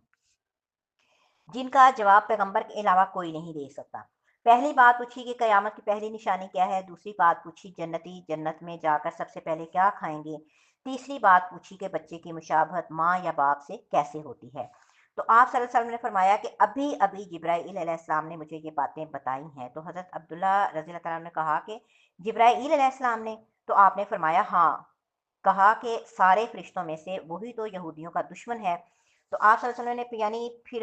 جن کا جواب پیغمبر کے علاوہ کوئی نہیں دے سکتا۔ پہلی بات پوچھی کہ قیامت کی پہلی نشانی کیا ہے، دوسری بات پوچھی جنتی جنت میں جا کر سب سے پہلے کیا کھائیں گے، تیسری بات پوچھی کہ بچے کی مشابہت ماں یا باپ سے کیسے ہوتی ہے۔ تو آپ صلی اللہ علیہ وسلم نے فرمایا کہ ابھی ابھی جبرائیل علیہ السلام نے مجھے یہ باتیں بتائی ہیں۔ تو حضرت عبداللہ رضی اللہ تعالیٰ عنہ نے کہا کہ جبرائیل علیہ السلام نے؟ تو آپ نے فرمایا ہاں۔ کہا کہ سارے فرشتوں میں سے وہی تو یہودیوں کا دشمن ہے۔ تو آپ صلی اللہ علیہ وسلم نے یعنی پھر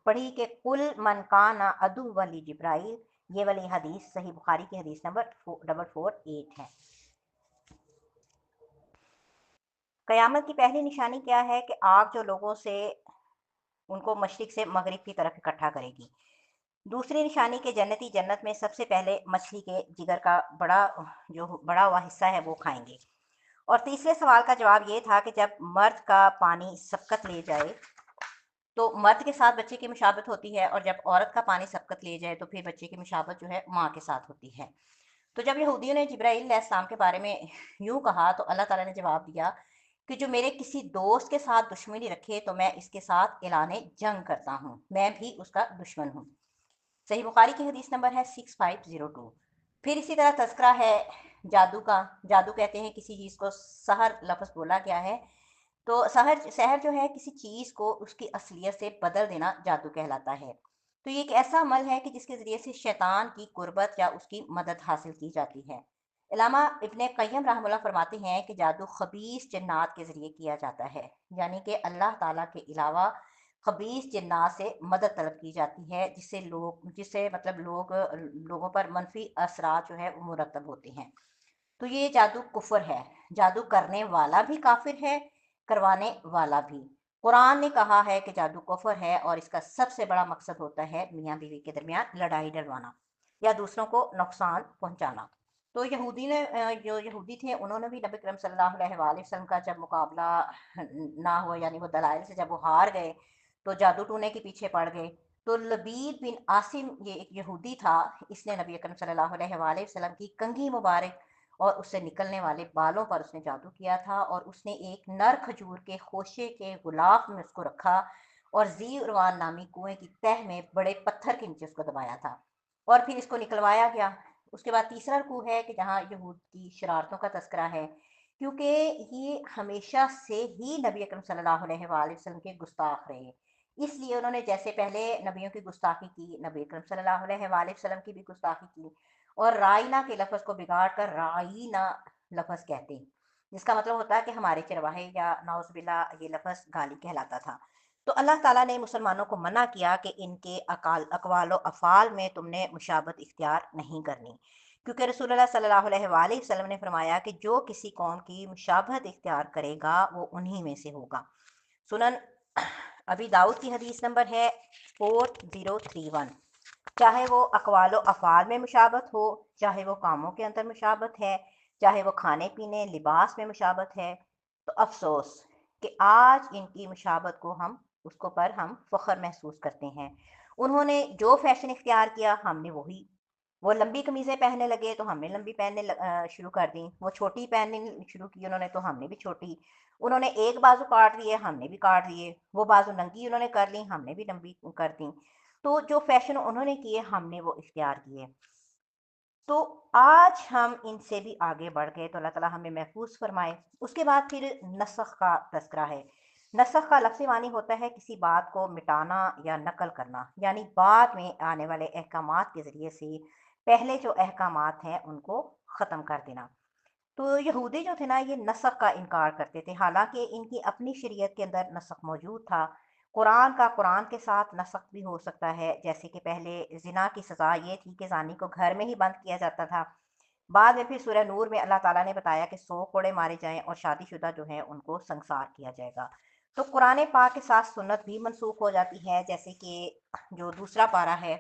پڑھی کہ کل من کان عدو ولی جبرائیل، یہ والی حدیث صحیح بخاری کی حدیث نمبر 448 ہے۔ قیامت کی پہلی نشانی کیا ہے کہ آگ جو لوگوں سے ان کو مشرق سے مغرب کی طرف اکٹھا کرے گی۔ دوسری نشانی کہ جنتی جنت میں سب سے پہلے مچھلی کے جگر کا جو بڑا ہوا حصہ ہے وہ کھائیں گے۔ اور تیسرے سوال کا جواب یہ تھا کہ جب مرد کا پانی سبقت لے جائے تو مرد کے ساتھ بچے کی مشابہت ہوتی ہے، اور جب عورت کا پانی سبقت لے جائے تو پھر بچے کی مشابہت جو ہے ماں کے ساتھ ہوتی ہے۔ تو جب یہودیوں نے جبرائیل علیہ السلام کے بارے میں یوں کہا تو اللہ تعالیٰ نے جواب دیا کہ جو میرے کسی دوست کے ساتھ دشمنی رکھے تو میں اس کے ساتھ اعلان جنگ کرتا ہوں، میں بھی اس کا دشمن ہوں۔ صحیح بخاری کی حدیث نمبر ہے 6502۔ پھر اسی طرح تذکرہ ہے جادو کا۔ جادو کہتے ہیں کسی چیز کو، سحر لفظ بولا گیا ہے تو سحر جو ہے کسی چیز کو اس کی اصلیت سے بدل دینا جادو کہلاتا ہے۔ تو یہ ایک ایسا عمل ہے کہ جس کے ذریعے سے شیطان کی قربت یا اس کی مدد حاصل کی جاتی ہے۔ علامہ ابن قیم رحمہ اللہ فرماتے ہیں کہ جادو خبیث جنات کے ذریعے کیا جاتا ہے، یعنی کہ اللہ تعالیٰ کے علاوہ خبیث جنات سے مدد طلب کی جاتی ہے، جس سے مطلب لوگوں پر منفی اثرات جو ہے وہ مرتب ہوتے ہیں۔ تو یہ جادو کفر ہے، جادو کرنے والا بھی کافر ہے، کروانے والا بھی۔ قرآن نے کہا ہے کہ جادو کفر ہے اور اس کا سب سے بڑا مقصد ہوتا ہے میاں بیوی کے درمیان لڑائی ڈلوانا یا دوسروں کو نقصان پہنچانا۔ تو جو یہودی تھے انہوں نے بھی نبی کریم صلی اللہ علیہ وآلہ وسلم کا جب مقابلہ نہ ہوا، یعنی وہ دلائل سے جب وہ ہار گئے تو جادو ٹونے کے پیچھے پڑ گئے۔ تو لبید بن عاصم یہ ایک یہودی تھا، اس نے نبی اکرم صلی اللہ علیہ وآلہ وسلم کی کنگھی مبارک اور اس سے نکلنے والے بالوں پر اس نے جادو کیا تھا، اور اس نے ایک نر کھجور کے خوشے کے غلاف میں اس کو رکھا اور ذی عروان نامی کنویں کی تہ میں بڑے پتھر کے نیچے اس کو دبایا تھا اور پھر اس کو نکلوایا گیا۔ اس کے بعد تیسرا رکوع ہے کہ جہاں یہود کی شرارتوں کا تذکرہ ہے، کیونکہ یہ ہمیشہ سے ہی نبی اکرم صلی اللہ علیہ وآلہ وسلم کے گستاخ رہے، اس لیے انہوں نے جیسے پہلے نبیوں کی گستاخی کی، نبی اکرم صلی اللہ علیہ وآلہ وسلم کی بھی گستاخی کی، اور رائنا کے لفظ کو بگاڑ کر رائنا لفظ کہتے ہیں، جس کا مطلب ہوتا ہے کہ ہمارے چرواہے، یا نعوذ باللہ یہ لفظ گالی کہلاتا تھا۔ تو اللہ تعالیٰ نے مسلمانوں کو منع کیا کہ ان کے اقوال و افعال میں تم نے مشابہت اختیار نہیں کرنی، کیونکہ رسول اللہ صلی اللہ علیہ وآلہ وسلم نے فرمایا کہ جو کسی قوم کی مشابہت اختیار کرے گا وہ انہی میں سے ہوگا۔ سنن ابی داؤد کی حدیث نمبر ہے 4031۔ چاہے وہ اقوال و افعال میں مشابہت ہو، چاہے وہ کاموں کے اندر مشابہت ہے، چاہے وہ کھانے پینے لباس میں مشابہت ہے، تو افسوس کہ آج ان کی مشابہت کو ہم فخر محسوس کرتے ہیں۔ انہوں نے جو فیشن اختیار کیا ہم نے وہی، وہ لمبی قمیضیں پہننے لگے تو ہم نے لمبی پہننے شروع کر دیں، وہ چھوٹی پہننے شروع کی انہوں نے تو ہم نے بھی چھوٹی، انہوں نے ایک بازو کاٹ لیے ہم نے بھی کاٹ لیے، وہ بازو ننگی انہوں نے کر لی ہم نے بھی ننگی کر دیں۔ تو جو فیشن انہوں نے کیے ہم نے وہ اختیار کیے۔ تو آج ہم ان سے بھی آگے بڑھ گئے، تو اللہ تعالیٰ ہمیں محفوظ فرمائے۔ اس کے بعد پھر نسخ کا تذکرہ ہے۔ नसख का लफ्ज़ी मानी होता है किसी बात को मिटाना या नकल करना, यानी बाद में आने वाले अहकामात के ज़रिए से पहले जो अहकामात हैं उनको ख़त्म कर देना। तो यहूदी जो थे ना ये नसख का इनकार करते थे, हालाँकि इनकी अपनी शरीयत के अंदर नसख मौजूद था। कुरान के साथ नसख भी हो सकता है, जैसे कि पहले ज़िना की सज़ा ये थी कि ज़ानी को घर में ही बंद किया जाता था। बाद में फिर सूरह नूर में अल्लाह ताला ने बताया कि 100 कोड़े मारे जाएँ और शादीशुदा जो हैं उनको संसार किया जाएगा। तो कुरान पाक के साथ सुन्नत भी मनसूख हो जाती है, जैसे कि जो दूसरा पारा है,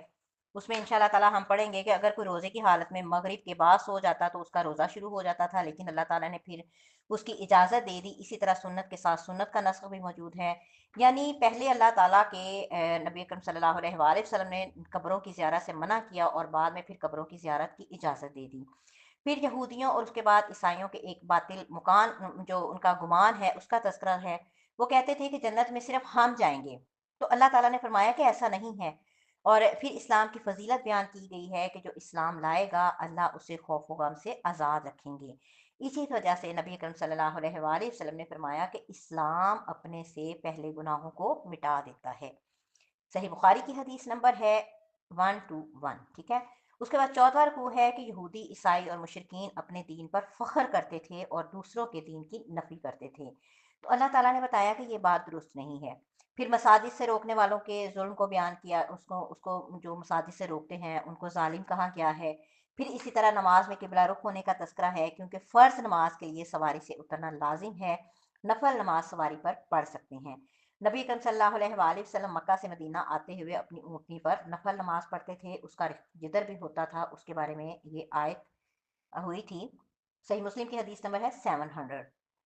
उसमें इंशाअल्लाह ताला हम पढ़ेंगे कि अगर कोई रोज़े की हालत में मगरिब के बाद सो जाता तो उसका रोज़ा शुरू हो जाता था, लेकिन अल्लाह ताला ने फिर उसकी इजाज़त दे दी। इसी तरह सुन्नत के साथ सुन्नत का नस्ख़ भी मौजूद है। यानी पहले अल्लाह ताला के नबी अकरम सल्लल्लाहु अलैहि वसल्लम ने कब्रों की ज़ियारत से मना किया और बाद में फिर कब्रों की ज़ियारत की इजाज़त दे दी। फिर यहूदियों और उसके बाद ईसाइयों के एक बातिल मुकान जो उनका गुमान है उसका तज़किरा है। वो कहते थे कि जन्नत में सिर्फ़ हम जाएँगे। तो अल्लाह ताला ने फरमाया कि ऐसा नहीं है। और फिर इस्लाम की फ़ज़ीलत बयान की गई है कि जो इस्लाम लाएगा अल्लाह उसे खौफ व गम से आज़ाद रखेंगे। इसी वजह से नबी अकरम सल्लल्लाहु अलैहि वसल्लम ने फरमाया कि इस्लाम अपने से पहले गुनाहों को मिटा देता है। सही बुखारी की हदीस नंबर है 121, ठीक है। उसके बाद चौथा रुकू है कि यहूदी ईसाई और मुशरिकीन अपने दीन पर फख्र करते थे और दूसरों के दीन की नफी करते थे। तो अल्लाह ताला ने बताया कि ये बात दुरुस्त नहीं है। फिर मसाजिद से रोकने वालों के जुल्म को बयान किया, उसको उसको जो मसाजिद से रोकते हैं उनको जालिम कहा गया है। फिर इसी तरह नमाज में किबला रुख होने का तस्करा है, क्योंकि फ़र्ज नमाज के लिए सवारी से उतरना लाजिम है, नफल नमाज सवारी पर पढ़ सकते हैं। नबी अकरम सल्लल्लाहु अलैहि वसल्लम मक्का से मदीना आते हुए अपनी ऊँटनी पर नफल नमाज पढ़ते थे, उसका जिधर भी होता था उसके बारे में ये आयत हुई थी। सही मुस्लिम की हदीस नंबर है 700।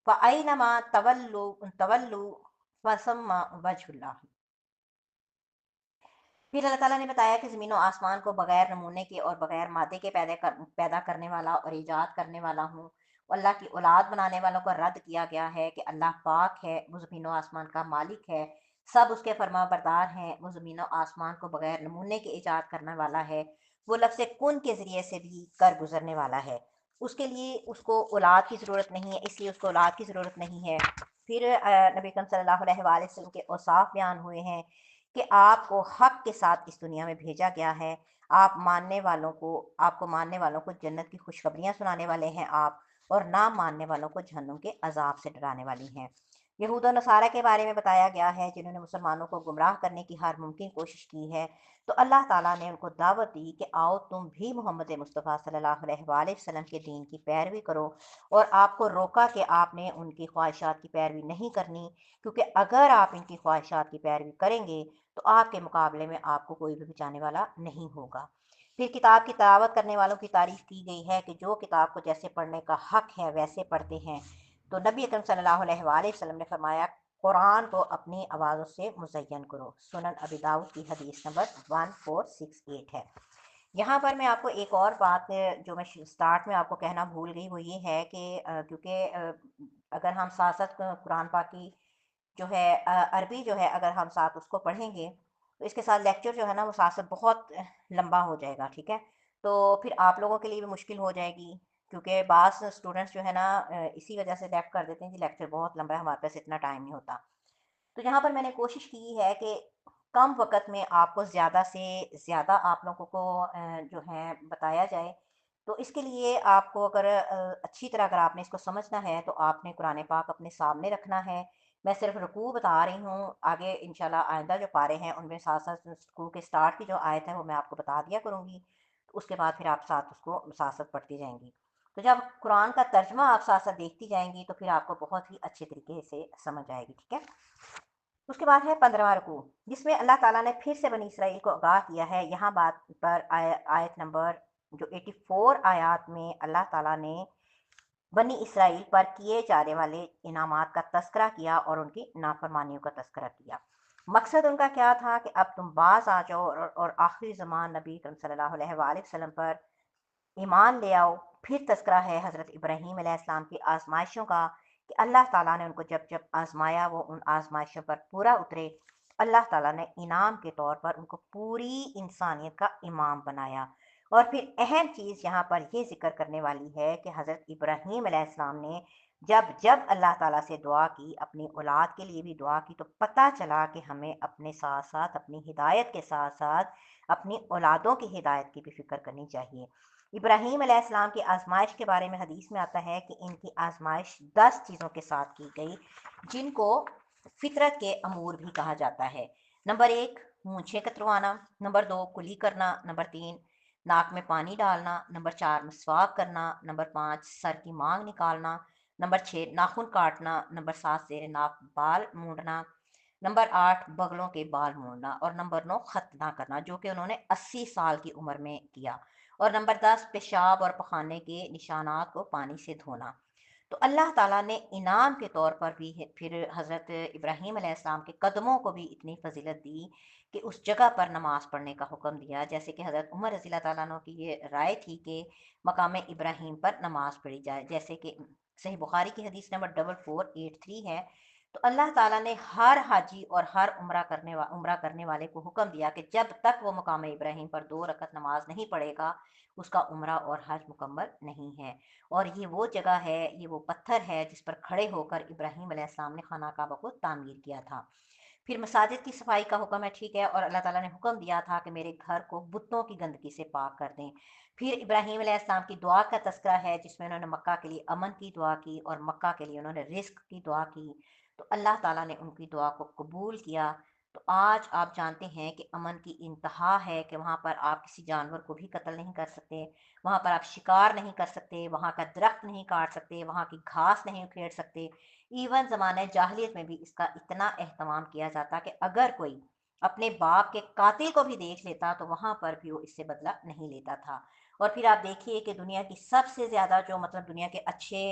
फ़अयनमा तवल्लु तवल्लु फसम्मा वजहुल्लाह। फिर अल्लाह ताला ने बताया कि ज़मीन और आसमान को बगैर नमूने के और बगैर मादे के पैदा करने वाला और ईजाद करने वाला हूँ। अल्लाह की औलाद बनाने वालों को रद्द किया गया है कि अल्लाह पाक है, वो ज़मीन और आसमान का मालिक है, सब उसके फरमाबरदार हैं। वो ज़मीन और आसमान को बगैर नमूने के ईजाद करने वाला है, वो लफ्ज़ कुन के ज़रिए से भी कर गुजरने वाला है। उसके लिए उसको औलाद की ज़रूरत नहीं है, इसलिए उसको औलाद की ज़रूरत नहीं है। फिर नबी अकरम सल्लल्लाहु अलैहि वसल्लम के औसाफ बयान हुए हैं कि आपको हक के साथ इस दुनिया में भेजा गया है। आपको मानने वालों को जन्नत की खुशखबरियाँ सुनाने वाले हैं आप, और ना मानने वालों को जहन्नुम के अज़ाब से डराने वाली हैं। यहूद और नसारा के बारे में बताया गया है जिन्होंने मुसलमानों को गुमराह करने की हर मुमकिन कोशिश की है। तो अल्लाह ताला ने उनको दावत दी कि आओ तुम भी मोहम्मद मुस्तफ़ा सल्लल्लाहु अलैहि वसल्लम के दीन की पैरवी करो, और आपको रोका कि आपने उनकी ख्वाहिशात की पैरवी नहीं करनी, क्योंकि अगर आप इनकी ख्वाहिशात की पैरवी करेंगे तो आपके मुकाबले में आपको कोई भी बचाने वाला नहीं होगा। फिर किताब की तिलावत करने वालों की तारीफ की गई है कि जो किताब को जैसे पढ़ने का हक है वैसे पढ़ते हैं। तो नबी अकरम सल्लल्लाहु अलैहि वसल्लम ने फरमाया, कुरान को अपनी आवाज़ों से मुज़य्यन करो। सुनन अबी दाऊद की हदीस नंबर 1468 है। यहाँ पर मैं आपको एक और बात जो मैं स्टार्ट में आपको कहना भूल गई वो ये है कि क्योंकि अगर हम साथ साथ कुरान पाक की जो है अरबी जो है अगर हम साथ उसको पढ़ेंगे तो इसके साथ लेक्चर जो है ना वो साथ साथ बहुत लंबा हो जाएगा, ठीक है। तो फिर आप लोगों के लिए भी मुश्किल हो जाएगी, क्योंकि बास स्टूडेंट्स जो है ना इसी वजह से लेफ्ट कर देते हैं कि लेक्चर बहुत लंबा है, हमारे पास इतना टाइम नहीं होता। तो यहाँ पर मैंने कोशिश की है कि कम वक़्त में आपको ज़्यादा से ज़्यादा आप लोगों को जो है बताया जाए। तो इसके लिए आपको अगर अच्छी तरह अगर आपने इसको समझना है तो आपने कुरान पाक अपने सामने रखना है। मैं सिर्फ़ रुकू बता रही हूँ, आगे इंशाल्लाह आइंदा जो पारे हैं उनमें साथ-साथ रुकू के स्टार्ट की जो आयत है वो मैं आपको बता दिया करूँगी। तो उसके बाद फिर आप साथ उसको साथ-साथ पढ़ती जाएँगी। तो जब कुरान का तर्जुमा आप साथ-साथ देखती जाएँगी तो फिर आपको बहुत ही अच्छे तरीके से समझ आएगी, ठीक है? उसके बाद है 15वां रुकू, जिसमें अल्लाह ताला ने फिर से बनी इसराइल को आगाह किया है। यहाँ बात पर आयत नंबर जो 84 आयात में अल्लाह ताला ने बनी इसराइल पर किए जाने वाले इनामात का तस्करा किया और उनकी नाफरमानियों का तस्करा किया। मकसद उनका क्या था कि अब तुम बाज आ जाओ और आखिरी ज़मान नबी करम सल्लल्लाहु अलैहि वसल्लम पर ईमान ले आओ। फिर तस्करा है हज़रत इब्राहीम अलैहिस्सलाम की आज़माइशों का कि अल्लाह ताला ने उनको जब-जब आज़माया वो उन आज़माइशों पर पूरा उतरे। अल्लाह ताला ने इनाम के तौर पर उनको पूरी इंसानियत का इमाम बनाया। اور پھر اہم چیز یہاں پر یہ ذکر کرنے والی ہے کہ حضرت ابراہیم علیہ السلام نے جب جب اللہ تعالیٰ سے دعا کی، اپنی اولاد کے لیے بھی دعا کی، تو پتہ چلا کہ ہمیں اپنے ساتھ ساتھ اپنی ہدایت کے ساتھ ساتھ اپنی اولادوں کی ہدایت کی بھی فکر کرنی چاہیے۔ ابراہیم علیہ السلام کی آزمائش کے بارے میں حدیث میں آتا ہے کہ ان کی آزمائش 10 چیزوں کے ساتھ کی گئی، جن کو فطرت کے امور بھی کہا جاتا ہے۔ نمبر 1، مونچھیں کتروانا۔ نمبر 2، کلی کرنا۔ نمبر 3، ناک میں پانی ڈالنا۔ نمبر 4، مسواک کرنا۔ نمبر 5، سر کی مانگ نکالنا۔ نمبر 6، ناخن کاٹنا۔ نمبر 7، زیر ناک بال مونڈنا۔ نمبر 8، بغلوں کے بال مونڈنا۔ اور نمبر 9، ختنہ کرنا، جو کہ انہوں نے 80 سال کی عمر میں کیا۔ اور نمبر 10، پیشاب اور پخانے کے نشانات کو پانی سے دھونا۔ تو اللہ تعالیٰ نے انعام کے طور پر بھی پھر حضرت ابراہیم علیہ السلام کے قدموں کو بھی اتنی فضیلت دی کہ اس جگہ پر نماز پڑھنے کا حکم دیا، جیسے کہ حضرت عمر رضی اللہ تعالیٰ عنہ کی یہ رائے تھی کہ مقام ابراہیم پر نماز پڑھی جائے، جیسے کہ صحیح بخاری کی حدیث نمبر 4483 ہے۔ تو اللہ تعالیٰ نے ہر حاجی اور ہر عمرہ کرنے والے کو حکم دیا کہ جب تک وہ مقام ابراہیم پر 2 رکعت نماز نہیں پڑھے گا، اس کا عمرہ اور حج مکمل نہیں ہے۔ اور یہ وہ جگہ ہے، یہ وہ پتھر ہے جس پر کھڑے ہو کر ابراہیم علیہ السلام نے خانہ کعبہ کو تعمیر کیا تھا۔ پھر مساجد کی صفائی کا حکم ہے، ٹھیک ہے، اور اللہ تعالیٰ نے حکم دیا تھا کہ میرے گھر کو بتوں کی گندگی سے پاک کر دیں۔ پھر ابراہیم علیہ السلام کی دعا کا تذکرہ ہے، جس میں انہوں نے مکہ کے لیے امن کی دعا کی اور مکہ کے لیے انہوں نے رزق کی دعا کی، تو اللہ تعالیٰ نے ان کی دعا کو قبول کیا۔ تو آج آپ جانتے ہیں کہ امن کی انتہا ہے کہ وہاں پر آپ کسی جانور کو بھی قتل نہیں کر سکتے، وہاں پر آپ شکار نہیں کر سکتے، وہاں کا درخت نہیں کاٹ سکتے، وہاں کی گھاس نہیں اکھیڑ سکتے۔ ایون زمانہ جاہلیت میں بھی اس کا اتنا اہتمام کیا جاتا کہ اگر کوئی اپنے باپ کے قاتل کو بھی دیکھ لیتا تو وہاں پر بھی وہ اس سے بدلہ نہیں لیتا تھا۔ اور پھر آپ دیکھیے کہ دنیا کی سب سے زیادہ جو مطلب دنیا کے اچھے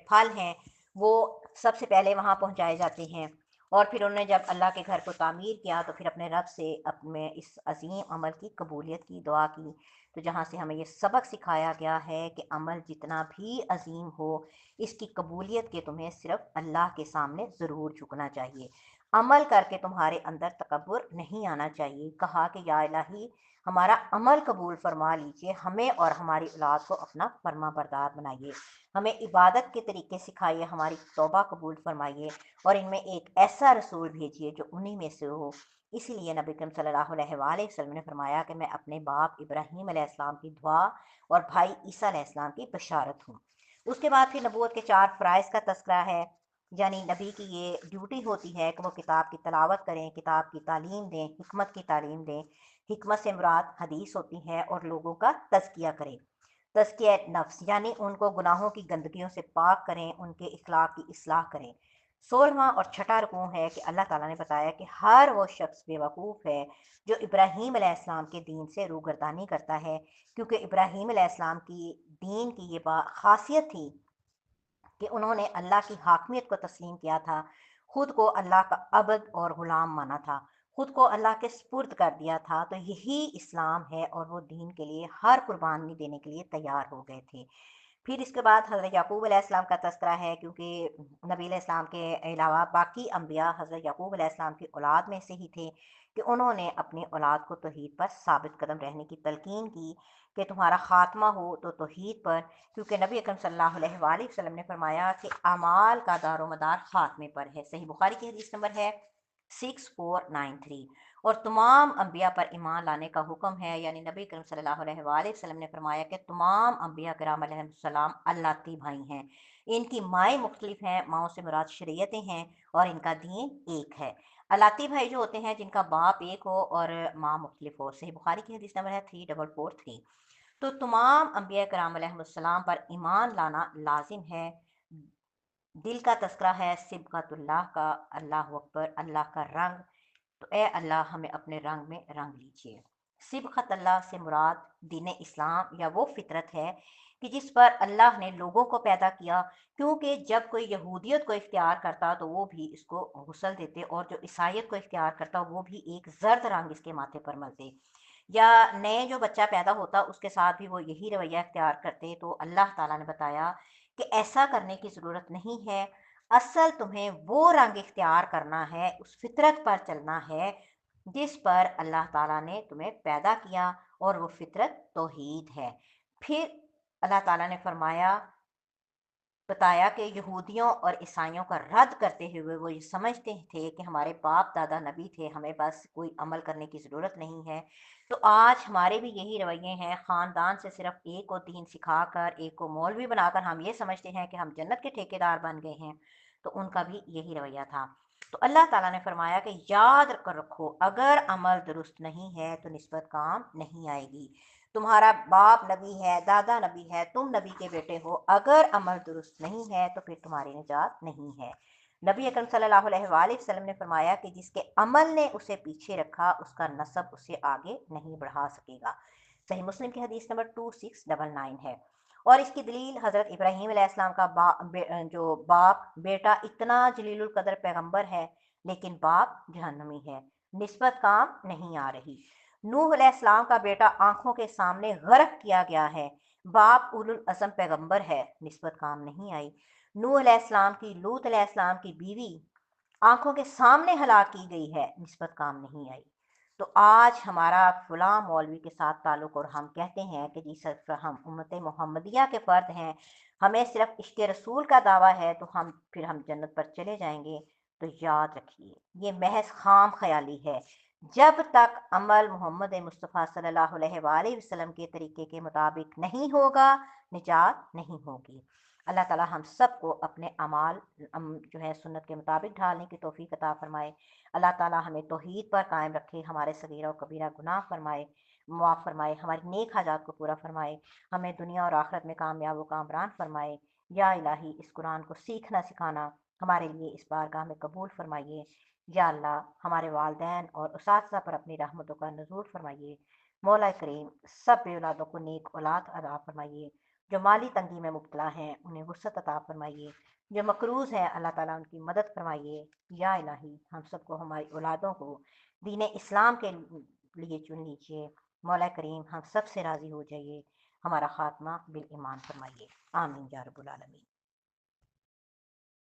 پھل ہیں، وہ سب سے پہلے وہاں پہنچائے جاتے ہیں۔ اور پھر انہوں نے جب اللہ کے گھر کو تعمیر کیا تو پھر اپنے رب سے اپنے اس عظیم عمل کی قبولیت کی دعا کی، تو جہاں سے ہمیں یہ سبق سکھایا گیا ہے کہ عمل جتنا بھی عظیم ہو، اس کی قبولیت کے تمہیں صرف اللہ کے سامنے ضرور جھکنا چاہیے، عمل کر کے تمہارے اندر تکبر نہیں آنا چاہیے۔ کہا کہ یا الہی ہمارا عمل قبول فرما لیجئے، ہمیں اور ہماری اولاد کو اپنا فرما بردار بنائیے، ہمیں عبادت کے طریقے سکھائیے، ہماری توبہ قبول فرمائیے، اور ان میں ایک ایسا رسول بھیجیے جو انہی میں سے ہو۔ اسی لیے نبی کریم صلی اللہ علیہ وآلہ وسلم نے فرمایا کہ میں اپنے باپ ابراہیم علیہ السلام کی دعا اور بھائی عیسیٰ علیہ السلام کی بشارت ہوں۔ اس کے بعد پھر نبوت کے 4 فرائض کا تذکرہ ہے، یعنی نبی کی یہ ڈیوٹی ہوتی ہے کہ وہ کتاب کی تلاوت کریں، کتاب کی تعلیم دیں، حکمت کی تعلیم دیں۔ حکمت سے مراد حدیث ہوتی ہے، اور لوگوں کا تزکیہ کریں، تزکیہ نفس، یعنی ان کو گناہوں کی گندگیوں سے پاک کریں، ان کے اخلاق کی اصلاح کریں۔ 16واں اور چھٹا رکوع ہے کہ اللہ تعالیٰ نے بتایا کہ ہر وہ شخص بے وقوف ہے جو ابراہیم علیہ السلام کے دین سے روگردانی کرتا ہے، کیونکہ ابراہیم علیہ السلام کی دین کی یہ خاصیت تھی کہ انہوں نے اللہ کی حاکمیت کو تسلیم کیا تھا، خود کو اللہ کا عبد اور غلام مانا تھا، خود کو اللہ کے سپرد کر دیا تھا۔ تو یہی اسلام ہے، اور وہ دین کے لیے ہر قربانی دینے کے لیے تیار ہو گئے تھے۔ پھر اس کے بعد حضرت یعقوب علیہ السلام کا تذکرہ ہے، کیونکہ نبی علیہ السلام کے علاوہ باقی انبیاء حضرت یعقوب علیہ السلام کی اولاد میں سے ہی تھے، کہ انہوں نے اپنی اولاد کو توحید پر ثابت قدم رہنے کی تلقین کی کہ تمہارا خاتمہ ہو تو توحید پر، کیونکہ نبی اکرم صلی اللہ علیہ وآلہ وسلم نے فرمایا کہ اعمال کا دار و مدار خاتمے پر ہے۔ صحیح بخاری کی حدیث نمبر ہے 6493۔ اور تمام انبیاء پر ایمان لانے کا حکم ہے، یعنی نبی کریم صلی اللہ علیہ وآلہ وسلم نے فرمایا کہ تمام انبیاء کرام علیہ السلام اللہ بھائی ہیں، ان کی مائیں مختلف ہیں، ماؤں سے مراد شریعتیں ہیں، اور ان کا دین ایک ہے۔ اللہ بھائی جو ہوتے ہیں جن کا باپ ایک ہو اور ماں مختلف ہو۔ صحیح بخاری کی حدیث نمبر ہے 3443۔ تو تمام انبیاء کرام علیہ السلام پر ایمان لانا لازم ہے۔ دل کا تذکرہ ہے صبغت اللہ کا، اللہ اکبر، اللہ کا رنگ، تو اے اللہ ہمیں اپنے رنگ میں رنگ لیجئے۔ صبغت اللہ سے مراد دین اسلام یا وہ فطرت ہے کہ جس پر اللہ نے لوگوں کو پیدا کیا، کیونکہ جب کوئی یہودیت کو اختیار کرتا تو وہ بھی اس کو غسل دیتے، اور جو عیسائیت کو اختیار کرتا وہ بھی ایک زرد رنگ اس کے ماتھے پر ملتے، یا نئے جو بچہ پیدا ہوتا اس کے ساتھ بھی وہ یہی رویہ اختیار کرتے۔ تو اللہ تعالیٰ نے بتایا کہ ایسا کرنے کی ضرورت نہیں ہے، اصل تمہیں وہ رنگ اختیار کرنا ہے، اس فطرت پر چلنا ہے جس پر اللہ تعالیٰ نے تمہیں پیدا کیا، اور وہ فطرت توحید ہے۔ پھر اللہ تعالیٰ نے بتایا کہ یہودیوں اور عیسائیوں کا رد کرتے ہوئے وہ یہ سمجھتے تھے کہ ہمارے باپ دادا نبی تھے، ہمیں بس کوئی عمل کرنے کی ضرورت نہیں ہے۔ تو آج ہمارے بھی یہی رویے ہیں، خاندان سے صرف ایک کو دین سکھا کر، ایک کو مولوی بنا کر ہم یہ سمجھتے ہیں کہ ہم جنت کے ٹھیکیدار بن گئے ہیں۔ تو ان کا بھی یہی رویہ تھا۔ تو اللہ تعالیٰ نے فرمایا کہ یاد کر رکھو، اگر عمل درست نہیں ہے تو نسبت کام نہیں آئے گی۔ تمہارا باپ نبی ہے، دادا نبی ہے، تم نبی کے بیٹے ہو، اگر عمل درست نہیں ہے تو پھر تمہاری نجات نہیں ہے۔ نبی اکرم صلی اللہ علیہ وآلہ وسلم نے فرمایا کہ جس کے عمل نے اسے پیچھے رکھا، اس کا نسب اسے آگے نہیں بڑھا سکے گا۔ صحیح مسلم کی حدیث نمبر 2699 ہے۔ اور اس کی دلیل حضرت ابراہیم علیہ السلام کا جو باپ بیٹا اتنا جلیل القدر پیغمبر ہے، لیکن باپ جہنمی ہے، نسبت کام نہیں آ رہی۔ نوح علیہ السلام کا بیٹا آنکھوں کے سامنے غرق کیا گیا ہے، باپ اولو العزم پیغمبر ہے، نسبت کام نہیں آئی۔ نوح علیہ السلام کی لوط علیہ السلام کی بیوی آنکھوں کے سامنے ہلاک کی گئی ہے، نسبت کام نہیں آئی۔ تو آج ہمارا فلاں مولوی کے ساتھ تعلق اور ہم کہتے ہیں کہ جی صرف ہم امت محمدیہ کے فرد ہیں، ہمیں صرف عشق رسول کا دعویٰ ہے، تو پھر ہم جنت پر چلے جائیں گے۔ تو یاد رکھیے، یہ محض خام خیالی ہے۔ جب تک عمل محمد مصطفیٰ صلی اللہ علیہ وآلہ وسلم کے طریقے کے مطابق نہیں ہوگا، نجات نہیں ہوگی۔ اللہ تعالی ہم سب کو اپنے اعمال جو ہے سنت کے مطابق ڈھالنے کی توفیق عطا فرمائے۔ اللہ تعالی ہمیں توحید پر قائم رکھے، ہمارے صغیرہ و کبیرہ گناہ معاف فرمائے، ہماری نیک حاجات کو پورا فرمائے، ہمیں دنیا اور آخرت میں کامیاب و کامران فرمائے۔ یا الہی، اس قرآن کو سیکھنا سکھانا ہمارے لیے اس بارگاہ میں قبول فرمائیے۔ یا اللہ، ہمارے والدین اور اساتذہ پر اپنی رحمتوں کا نزول فرمائیے۔ مولا کریم، سب بے اولادوں کو نیک اولاد عطا فرمائیے۔ جو مالی تنگی میں مبتلا ہیں انہیں وسعت عطا فرمائیے۔ جو مقروض ہیں اللہ تعالیٰ ان کی مدد فرمائیے۔ یا الہی، ہم سب کو، ہماری اولادوں کو دین اسلام کے لیے چن لیجیے۔ مولا کریم، ہم سب سے راضی ہو جائیے، ہمارا خاتمہ بالایمان فرمائیے۔ آمین یا رب العالمین۔